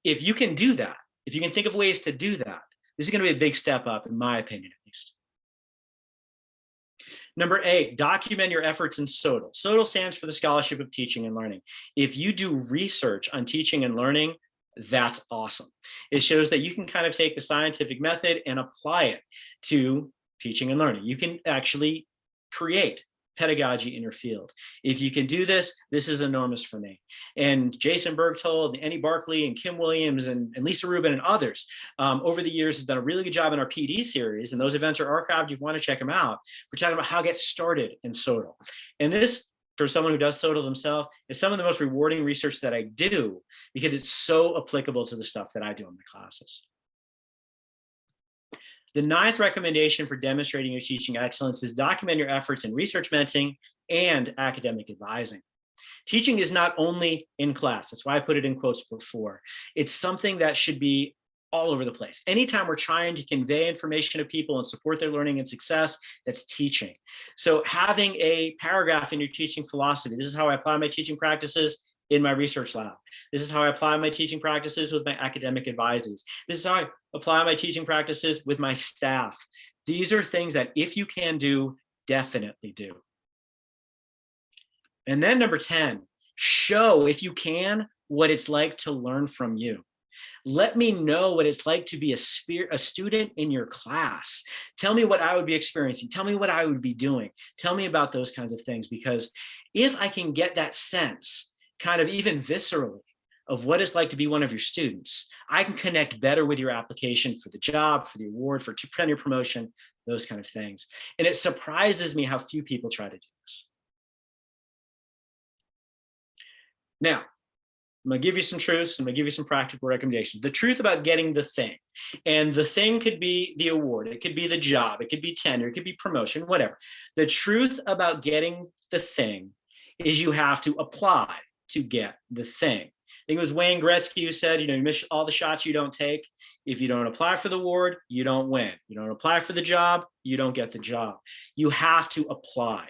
If you can do that, if you can think of ways to do that, this is going to be a big step up, in my opinion, at least. Number 8, document your efforts in SOTL. SOTL stands for the Scholarship of Teaching and Learning. If you do research on teaching and learning, that's awesome. It shows that you can kind of take the scientific method and apply it to teaching and learning. You can actually create pedagogy in your field. If you can do this, this is enormous for me. And Jason Bergtold, and Annie Barkley, and Kim Williams, and Lisa Rubin, and others over the years have done a really good job in our PD series, and those events are archived if you want to check them out. We're talking about how to get started in SOTL. And this, for someone who does SOTL themselves, is some of the most rewarding research that I do, because it's so applicable to the stuff that I do in my classes. The 9th recommendation for demonstrating your teaching excellence is document your efforts in research mentoring and academic advising. Teaching is not only in class. That's why I put it in quotes before. It's something that should be all over the place. Anytime we're trying to convey information to people and support their learning and success, that's teaching. So having a paragraph in your teaching philosophy, this is how I apply my teaching practices in my research lab. This is how I apply my teaching practices with my academic advisees. This is how I apply my teaching practices with my staff. These are things that, if you can do, definitely do. And then number 10, show, if you can, what it's like to learn from you. Let me know what it's like to be a student in your class. Tell me what I would be experiencing. Tell me what I would be doing. Tell me about those kinds of things, because if I can get that sense, kind of even viscerally, of what it's like to be one of your students, I can connect better with your application for the job, for the award, for tenure promotion, those kind of things. And it surprises me how few people try to do this. Now, I'm going to give you some truths. I'm going to give you some practical recommendations. The truth about getting the thing. And the thing could be the award. It could be the job. It could be tenure. It could be promotion, whatever. The truth about getting the thing is you have to apply to get the thing. I think it was Wayne Gretzky who said, you miss all the shots you don't take. If you don't apply for the award, you don't win. You don't apply for the job, you don't get the job. You have to apply.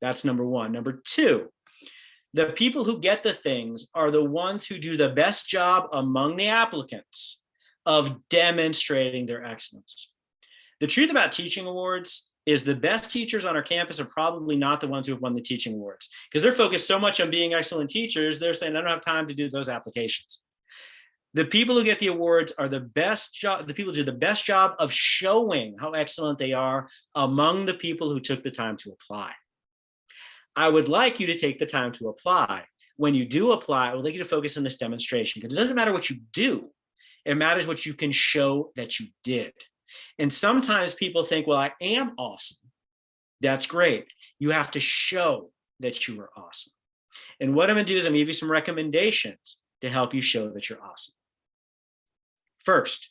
That's number 1. Number 2, the people who get the things are the ones who do the best job among the applicants of demonstrating their excellence. The truth about teaching awards is the best teachers on our campus are probably not the ones who have won the teaching awards, because they're focused so much on being excellent teachers, they're saying, I don't have time to do those applications. The people who get the awards are the people who do the best job of showing how excellent they are among the people who took the time to apply. I would like you to take the time to apply. When you do apply, I would like you to focus on this demonstration, because it doesn't matter what you do. It matters what you can show that you did. And sometimes people think, well, I am awesome. That's great. You have to show that you are awesome. And what I'm going to do is I'm going to give you some recommendations to help you show that you're awesome. First,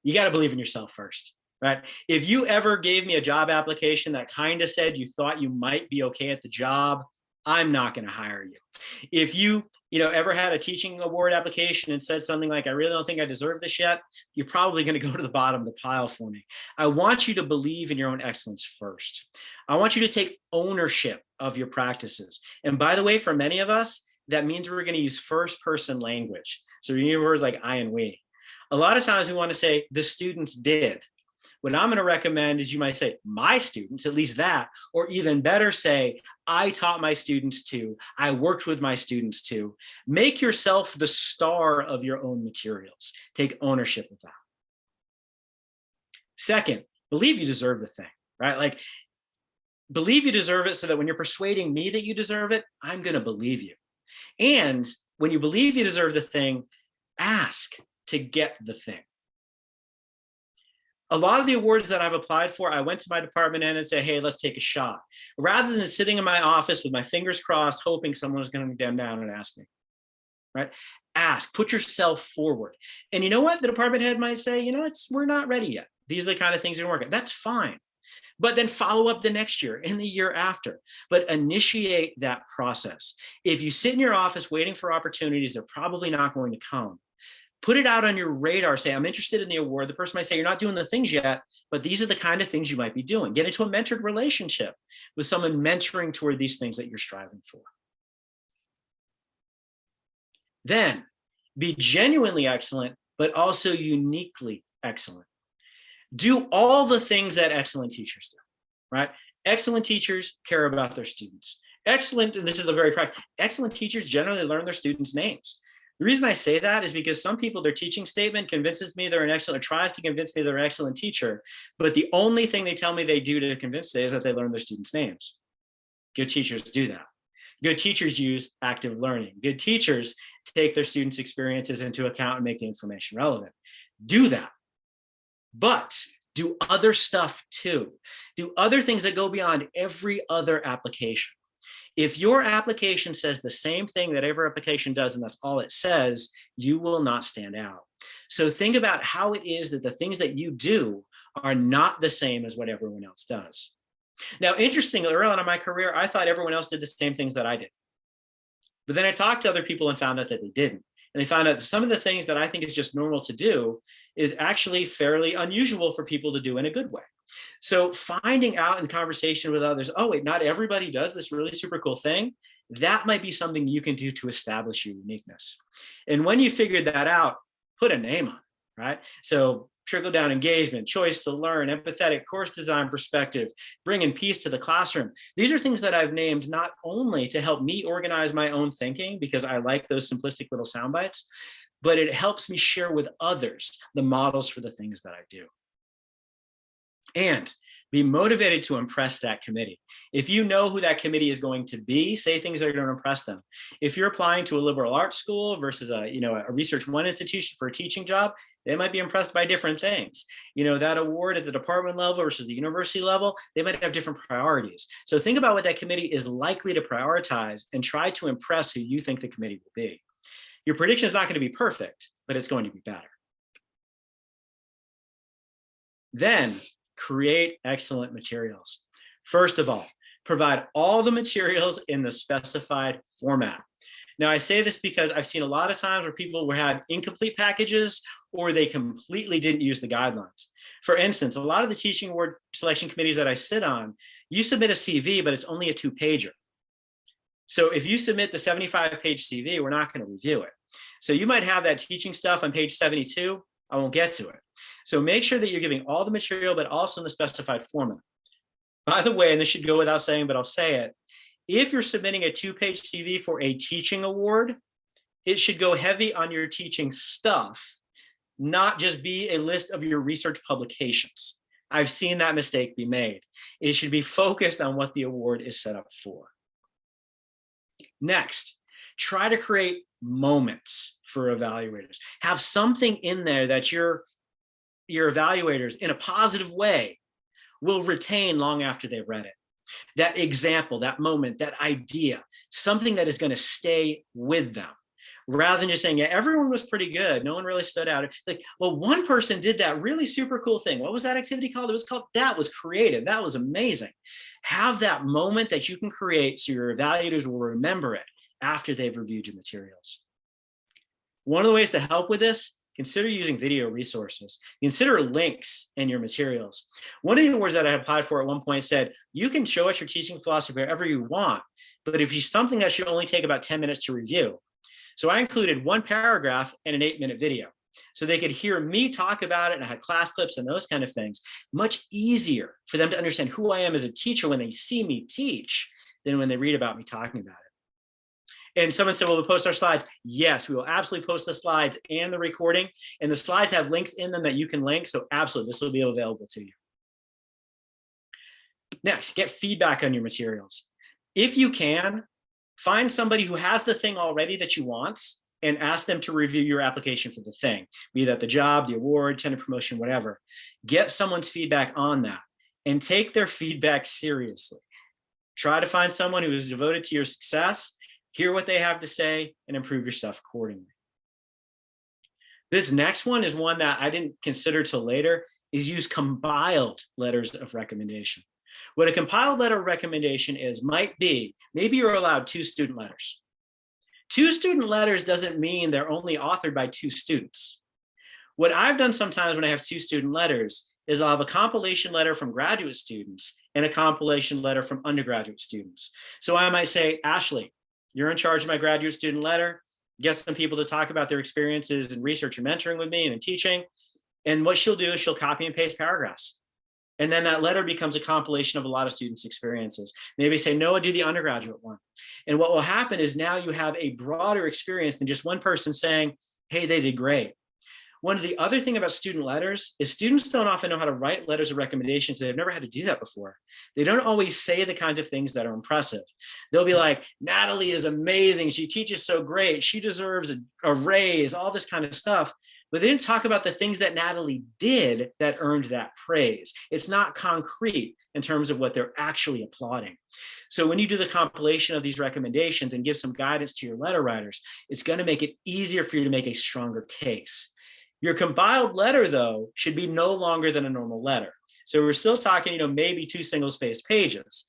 you got to believe in yourself first, right? If you ever gave me a job application that kind of said you thought you might be okay at the job, I'm not going to hire you. If you ever had a teaching award application and said something like, I really don't think I deserve this yet, you're probably going to go to the bottom of the pile for me. I want you to believe in your own excellence first. I want you to take ownership of your practices. And by the way, for many of us, that means we're going to use first person language. So you use words like I and we. A lot of times we want to say the students did. What I'm going to recommend is you might say my students, at least that, or even better say, I taught my students to, I worked with my students to. Make yourself the star of your own materials. Take ownership of that. Second, believe you deserve the thing, right? Like, believe you deserve it so that when you're persuading me that you deserve it, I'm going to believe you. And when you believe you deserve the thing, ask to get the thing. A lot of the awards that I've applied for, I went to my department and said, hey, let's take a shot. Rather than sitting in my office with my fingers crossed, hoping someone was going to come down and ask me, right? Ask, put yourself forward. And you know what? The department head might say, we're not ready yet. These are the kind of things you're working. That's fine. But then follow up the next year and the year after. But initiate that process. If you sit in your office waiting for opportunities, they're probably not going to come. Put it out on your radar. Say, I'm interested in the award. The person might say, you're not doing the things yet, but these are the kind of things you might be doing. Get into a mentored relationship with someone mentoring toward these things that you're striving for. Then be genuinely excellent, but also uniquely excellent. Do all the things that excellent teachers do, right? Excellent teachers care about their students. Excellent, and this is a very practical, excellent teachers generally learn their students' names. The reason I say that is because some people, their teaching statement convinces me they're an excellent, or tries to convince me they're an excellent teacher, but the only thing they tell me they do to convince me is that they learn their students' names. Good teachers do that. Good teachers use active learning. Good teachers take their students' experiences into account and make the information relevant. Do that. But do other stuff too. Do other things that go beyond every other application. If your application says the same thing that every application does, and that's all it says, you will not stand out. So think about how it is that the things that you do are not the same as what everyone else does. Now, interestingly, early on in my career, I thought everyone else did the same things that I did. But then I talked to other people and found out that they didn't. And they found out that some of the things that I think is just normal to do is actually fairly unusual for people to do in a good way. So finding out in conversation with others, oh, wait, not everybody does this really super cool thing. That might be something you can do to establish your uniqueness. And when you figured that out, put a name on it, right? So trickle-down engagement, choice to learn, empathetic, course design perspective, bringing peace to the classroom. These are things that I've named not only to help me organize my own thinking, because I like those simplistic little sound bites, but it helps me share with others the models for the things that I do. And be motivated to impress that committee. If you know who that committee is going to be, say things that are going to impress them. If you're applying to a liberal arts school versus a research one institution for a teaching job, they might be impressed by different things. That award at the department level versus the university level, they might have different priorities. So think about what that committee is likely to prioritize and try to impress who you think the committee will be. Your prediction is not going to be perfect, but it's going to be better. Then create excellent materials. First of all, provide all the materials in the specified format. Now, I say this because I've seen a lot of times where people will have incomplete packages or they completely didn't use the guidelines. For instance, a lot of the teaching award selection committees that I sit on, you submit a CV, but it's only a 2-pager. So if you submit the 75-page CV, we're not going to review it. So you might have that teaching stuff on page 72. I won't get to it. So make sure that you're giving all the material, but also in the specified format. By the way, and this should go without saying, but I'll say it, if you're submitting a 2-page CV for a teaching award, it should go heavy on your teaching stuff, not just be a list of your research publications. I've seen that mistake be made. It should be focused on what the award is set up for. Next, try to create moments for evaluators. Have something in there that your evaluators, in a positive way, will retain long after they've read it. That example, that moment, that idea, something that is going to stay with them, rather than just saying, yeah, everyone was pretty good, no one really stood out. Like, well, one person did that really super cool thing. What was that activity called? It was called, that was creative. That was amazing. Have that moment that you can create so your evaluators will remember it after they've reviewed your materials. One of the ways to help with this, consider using video resources. Consider links in your materials. One of the awards that I applied for at one point said, you can show us your teaching philosophy wherever you want, but if it's something that should only take about 10 minutes to review. So I included 1 paragraph and an 8-minute video. So they could hear me talk about it, and I had class clips and those kind of things. Much easier for them to understand who I am as a teacher when they see me teach than when they read about me talking about it. And someone said, well, we'll post our slides. Yes, we will absolutely post the slides and the recording. And the slides have links in them that you can link. So absolutely, this will be available to you. Next, get feedback on your materials. If you can, find somebody who has the thing already that you want and ask them to review your application for the thing, be that the job, the award, tenure promotion, whatever. Get someone's feedback on that and take their feedback seriously. Try to find someone who is devoted to your success, hear what they have to say, and improve your stuff accordingly. This next one is one that I didn't consider till later, is use compiled letters of recommendation. What a compiled letter of recommendation is might be, maybe you're allowed 2 student letters. 2 student letters doesn't mean they're only authored by 2 students. What I've done sometimes when I have 2 student letters is I'll have a compilation letter from graduate students and a compilation letter from undergraduate students. So I might say, Ashley, you're in charge of my graduate student letter. Get some people to talk about their experiences in research and mentoring with me and in teaching. And what she'll do is she'll copy and paste paragraphs. And then that letter becomes a compilation of a lot of students' experiences. Maybe say, Noah, do the undergraduate one. And what will happen is now you have a broader experience than just one person saying, hey, they did great. One of the other thing about student letters is students don't often know how to write letters of recommendations. They've never had to do that before. They don't always say the kinds of things that are impressive. They'll be like, Natalie is amazing. She teaches so great. She deserves a raise, all this kind of stuff. But they didn't talk about the things that Natalie did that earned that praise. It's not concrete in terms of what they're actually applauding. So when you do the compilation of these recommendations and give some guidance to your letter writers, it's going to make it easier for you to make a stronger case. Your compiled letter, though, should be no longer than a normal letter. So we're still talking, maybe 2 single-spaced pages.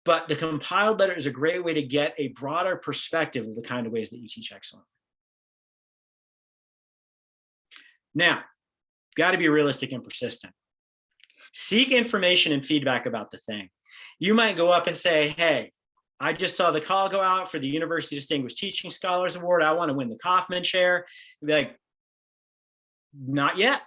But the compiled letter is a great way to get a broader perspective of the kind of ways that you teach excellently. Now, got to be realistic and persistent. Seek information and feedback about the thing. You might go up and say, hey, I just saw the call go out for the University Distinguished Teaching Scholars Award. I want to win the Kaufman Chair. You'd be like, not yet.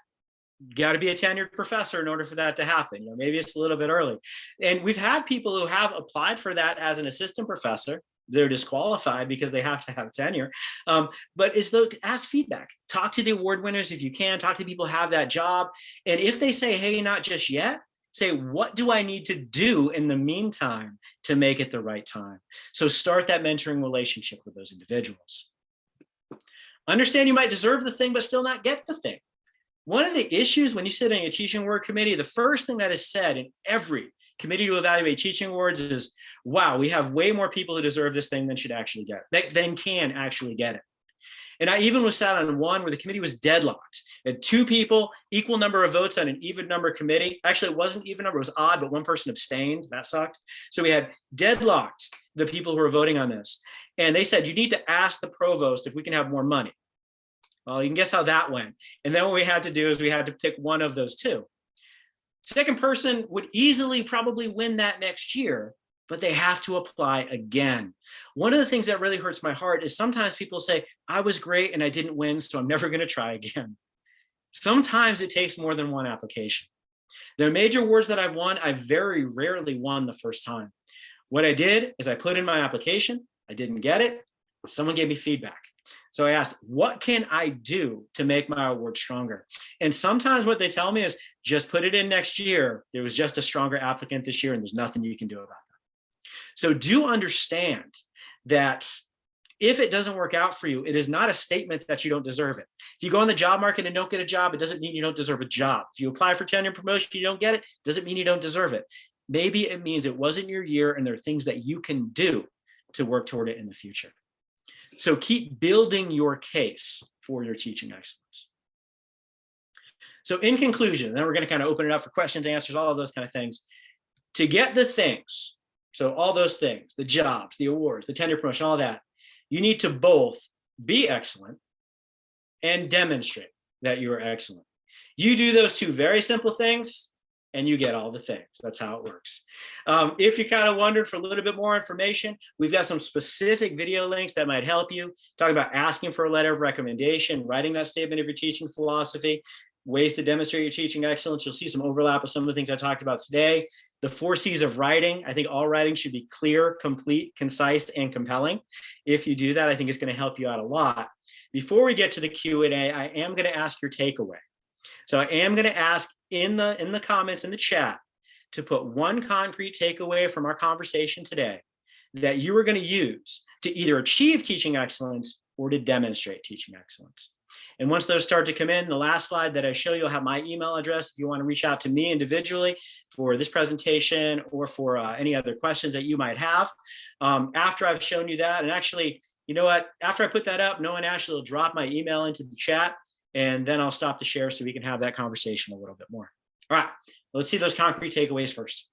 Got to be a tenured professor in order for that to happen. Maybe it's a little bit early. And we've had people who have applied for that as an assistant professor. They're disqualified because they have to have tenure. But ask feedback. Talk to the award winners if you can. Talk to people who have that job. And if they say, hey, not just yet, say, what do I need to do in the meantime to make it the right time? So start that mentoring relationship with those individuals. Understand you might deserve the thing, but still not get the thing. One of the issues when you sit in a teaching award committee, the first thing that is said in every committee to evaluate teaching awards is, wow, we have way more people who deserve this thing than should actually get it, than can actually get it. And I even was sat on one where the committee was deadlocked. It had 2 people, equal number of votes on an even number committee. Actually, it wasn't even number, it was odd, but one person abstained. That sucked. So we had deadlocked the people who were voting on this. And they said, you need to ask the provost if we can have more money. Well, you can guess how that went. And then what we had to do is we had to pick one of those 2. Second person would easily probably win that next year, but they have to apply again. One of the things that really hurts my heart is sometimes people say, I was great and I didn't win, so I'm never going to try again. Sometimes it takes more than one application. There are major awards that I've won. I very rarely won the first time. What I did is I put in my application. I didn't get it. Someone gave me feedback. So I asked, what can I do to make my award stronger? And sometimes what they tell me is just put it in next year. There was just a stronger applicant this year and there's nothing you can do about that. So do understand that if it doesn't work out for you, it is not a statement that you don't deserve it. If you go on the job market and don't get a job, it doesn't mean you don't deserve a job. If you apply for tenure promotion, you don't get it, doesn't mean you don't deserve it. Maybe it means it wasn't your year and there are things that you can do to work toward it in the future. So keep building your case for your teaching excellence. So in conclusion, then we're going to kind of open it up for questions, answers, all of those kind of things. To get the things, so all those things, the jobs, the awards, the tenure promotion, all that, you need to both be excellent and demonstrate that you are excellent. You do those 2 very simple things, and you get all the things. That's how it works. If you kind of wondered for a little bit more information, we've got some specific video links that might help you. Talk about asking for a letter of recommendation, writing that statement of your teaching philosophy, ways to demonstrate your teaching excellence. You'll see some overlap with some of the things I talked about today. The 4 C's of writing. I think all writing should be clear, complete, concise, and compelling. If you do that, I think it's going to help you out a lot. Before we get to the Q&A, I am going to ask your takeaway. So I am going to ask in the comments in the chat to put one concrete takeaway from our conversation today that you are going to use to either achieve teaching excellence or to demonstrate teaching excellence. And once those start to come in, the last slide that I show you will have my email address if you want to reach out to me individually for this presentation or for any other questions that you might have. After I've shown you that, and actually, you know what, after I put that up, Noah and Ashley will drop my email into the chat, and then I'll stop the share so we can have that conversation a little bit more. All right, let's see those concrete takeaways first.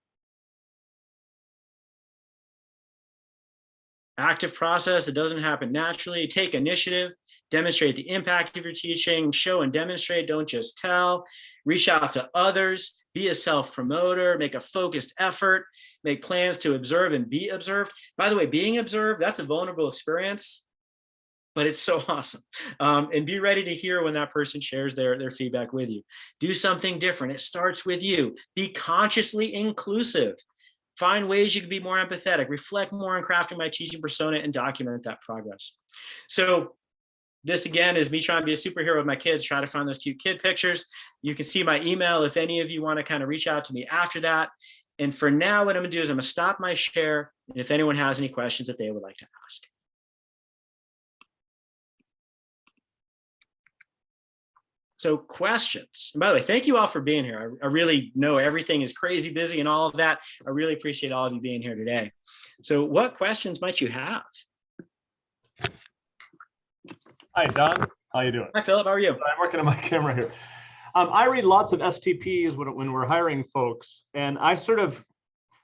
Active process, it doesn't happen naturally. Take initiative, demonstrate the impact of your teaching, show and demonstrate, don't just tell. Reach out to others, be a self-promoter, make a focused effort, make plans to observe and be observed. By the way, being observed, that's a vulnerable experience, but it's so awesome. And be ready to hear when that person shares their feedback with you. Do something different. It starts with you. Be consciously inclusive. Find ways you can be more empathetic, reflect more on crafting my teaching persona, and document that progress. So this again is me trying to be a superhero with my kids, try to find those cute kid pictures. You can see my email if any of you want to kind of reach out to me after that. And for now, what I'm gonna do is I'm gonna stop my share, and if anyone has any questions that they would like to ask. So questions. And by the way, thank you all for being here. I really know everything is crazy busy and all of that. I really appreciate all of you being here today. So what questions might you have? Hi, Don. How you doing? Hi, Philip. How are you? I'm working on my camera here. I read lots of STPs when we're hiring folks, and I sort of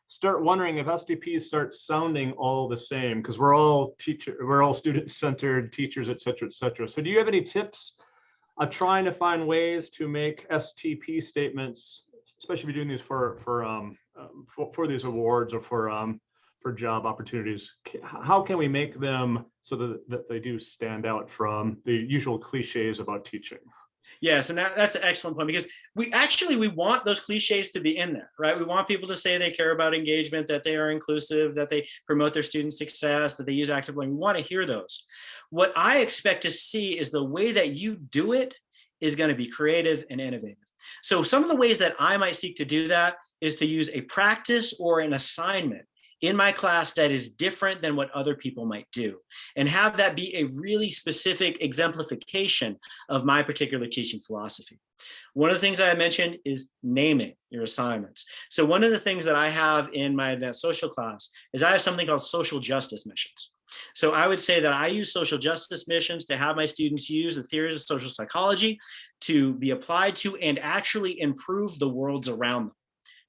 start wondering if STPs start sounding all the same because we're all student-centered teachers, et cetera, et cetera. So do you have any tips of trying to find ways to make STP statements, especially if you're doing these for these awards or for job opportunities? How can we make them so that they do stand out from the usual cliches about teaching? Yes, and that's an excellent point, because we want those cliches to be in there, right? We want people to say they care about engagement, that they are inclusive, that they promote their student success, that they use active learning. We want to hear those. What I expect to see is the way that you do it is going to be creative and innovative. So some of the ways that I might seek to do that is to use a practice or an assignment in my class that is different than what other people might do, and have that be a really specific exemplification of my particular teaching philosophy. One of the things I mentioned is naming your assignments. So one of the things that I have in my advanced social class is I have something called social justice missions. So I would say that I use social justice missions to have my students use the theories of social psychology to be applied to and actually improve the worlds around them.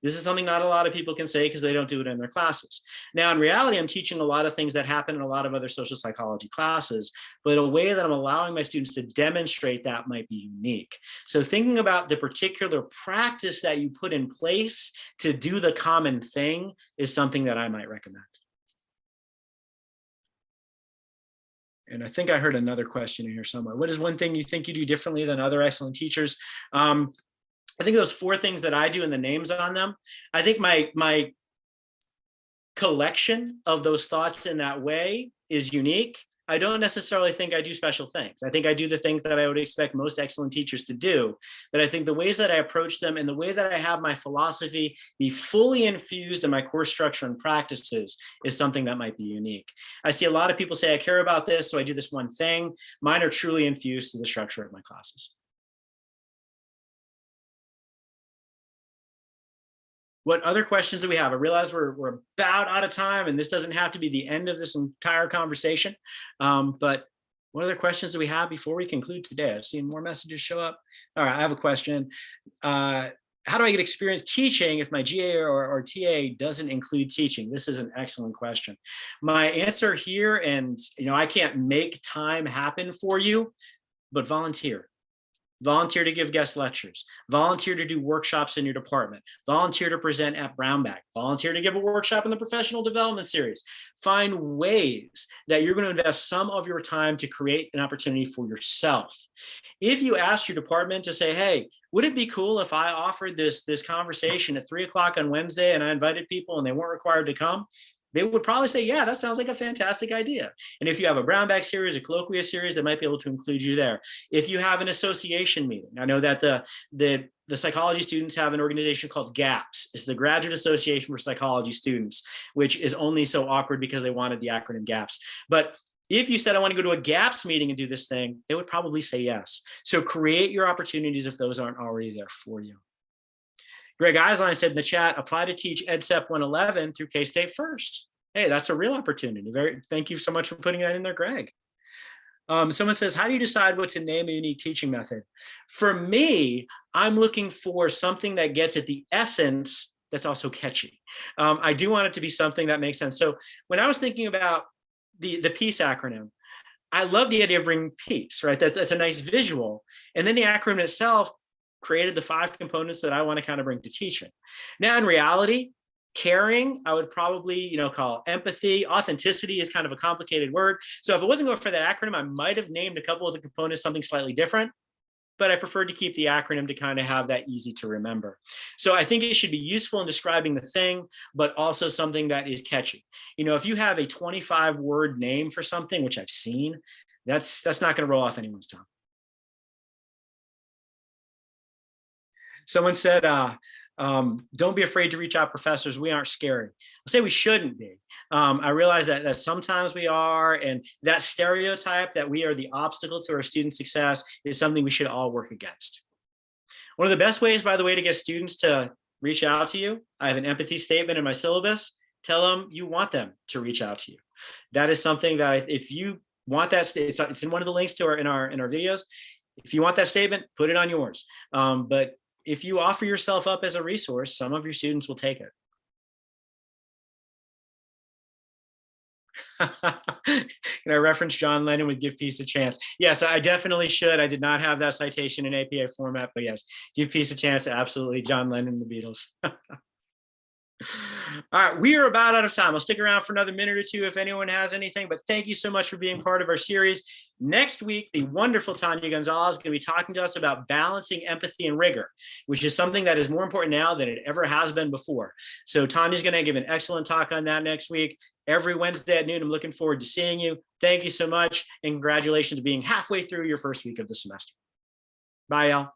This is something not a lot of people can say because they don't do it in their classes. Now, in reality, I'm teaching a lot of things that happen in a lot of other social psychology classes, but a way that I'm allowing my students to demonstrate that might be unique. So thinking about the particular practice that you put in place to do the common thing is something that I might recommend. And I think I heard another question in here somewhere. What is one thing you think you do differently than other excellent teachers? I think those 4 things that I do and the names on them, I think my collection of those thoughts in that way is unique. I don't necessarily think I do special things. I think I do the things that I would expect most excellent teachers to do. But I think the ways that I approach them and the way that I have my philosophy be fully infused in my course structure and practices is something that might be unique. I see a lot of people say, I care about this, so I do this one thing. Mine are truly infused to the structure of my classes. What other questions do we have? I realize we're about out of time, and this doesn't have to be the end of this entire conversation. But what other questions do we have before we conclude today? I've seen more messages show up. All right, I have a question. How do I get experience teaching if my GA or TA doesn't include teaching? This is an excellent question. My answer here, and I can't make time happen for you, but volunteer. Volunteer to give guest lectures, volunteer to do workshops in your department, volunteer to present at Brown Bag, volunteer to give a workshop in the professional development series. Find ways that you're going to invest some of your time to create an opportunity for yourself. If you ask your department to say, hey, would it be cool if I offered this conversation at 3 o'clock on Wednesday and I invited people and they weren't required to come? They would probably say, yeah, that sounds like a fantastic idea. And if you have a Brown Bag series, a colloquia series, they might be able to include you there. If you have an association meeting, I know that the psychology students have an organization called GAPS. It's the Graduate Association for Psychology Students, which is only so awkward because they wanted the acronym GAPS. But If you said, I want to go to a GAPS meeting and do this thing, they would probably say yes. So create your opportunities if those aren't already there for you. Greg Eislein said in the chat, apply to teach EdSep 111 through K-State first. Hey, that's a real opportunity. Thank you so much for putting that in there, Greg. Someone says, how do you decide what to name a unique teaching method? For me, I'm looking for something that gets at the essence that's also catchy. I do want it to be something that makes sense. So when I was thinking about the PEACE acronym, I love the idea of bringing peace, right? That's a nice visual. And then the acronym itself created the 5 components that I want to kind of bring to teaching. Now, in reality, caring, I would probably, call empathy. Authenticity is kind of a complicated word. So if I wasn't going for that acronym, I might have named a couple of the components something slightly different, but I preferred to keep the acronym to kind of have that easy to remember. So I think it should be useful in describing the thing, but also something that is catchy. If you have a 25-word name for something, which I've seen, that's not going to roll off anyone's tongue. Someone said, don't be afraid to reach out, professors. We aren't scary. I'll say we shouldn't be. I realize that sometimes we are, and that stereotype that we are the obstacle to our student success is something we should all work against. One of the best ways, by the way, to get students to reach out to you, I have an empathy statement in my syllabus. Tell them you want them to reach out to you. That is something that if you want that, it's in one of the links to in our videos. If you want that statement, put it on yours. But if you offer yourself up as a resource, some of your students will take it. Can I reference John Lennon with Give Peace a Chance? Yes, I definitely should. I did not have that citation in APA format, but yes, Give Peace a Chance, absolutely. John Lennon, the Beatles. All right, we are about out of time. I'll stick around for another minute or two if anyone has anything, but thank you so much for being part of our series. Next week, the wonderful Tanya Gonzalez is going to be talking to us about balancing empathy and rigor, which is something that is more important now than it ever has been before. So Tanya's going to give an excellent talk on that next week. Every Wednesday at noon, I'm looking forward to seeing you. Thank you so much, and congratulations on being halfway through your first week of the semester. Bye, y'all.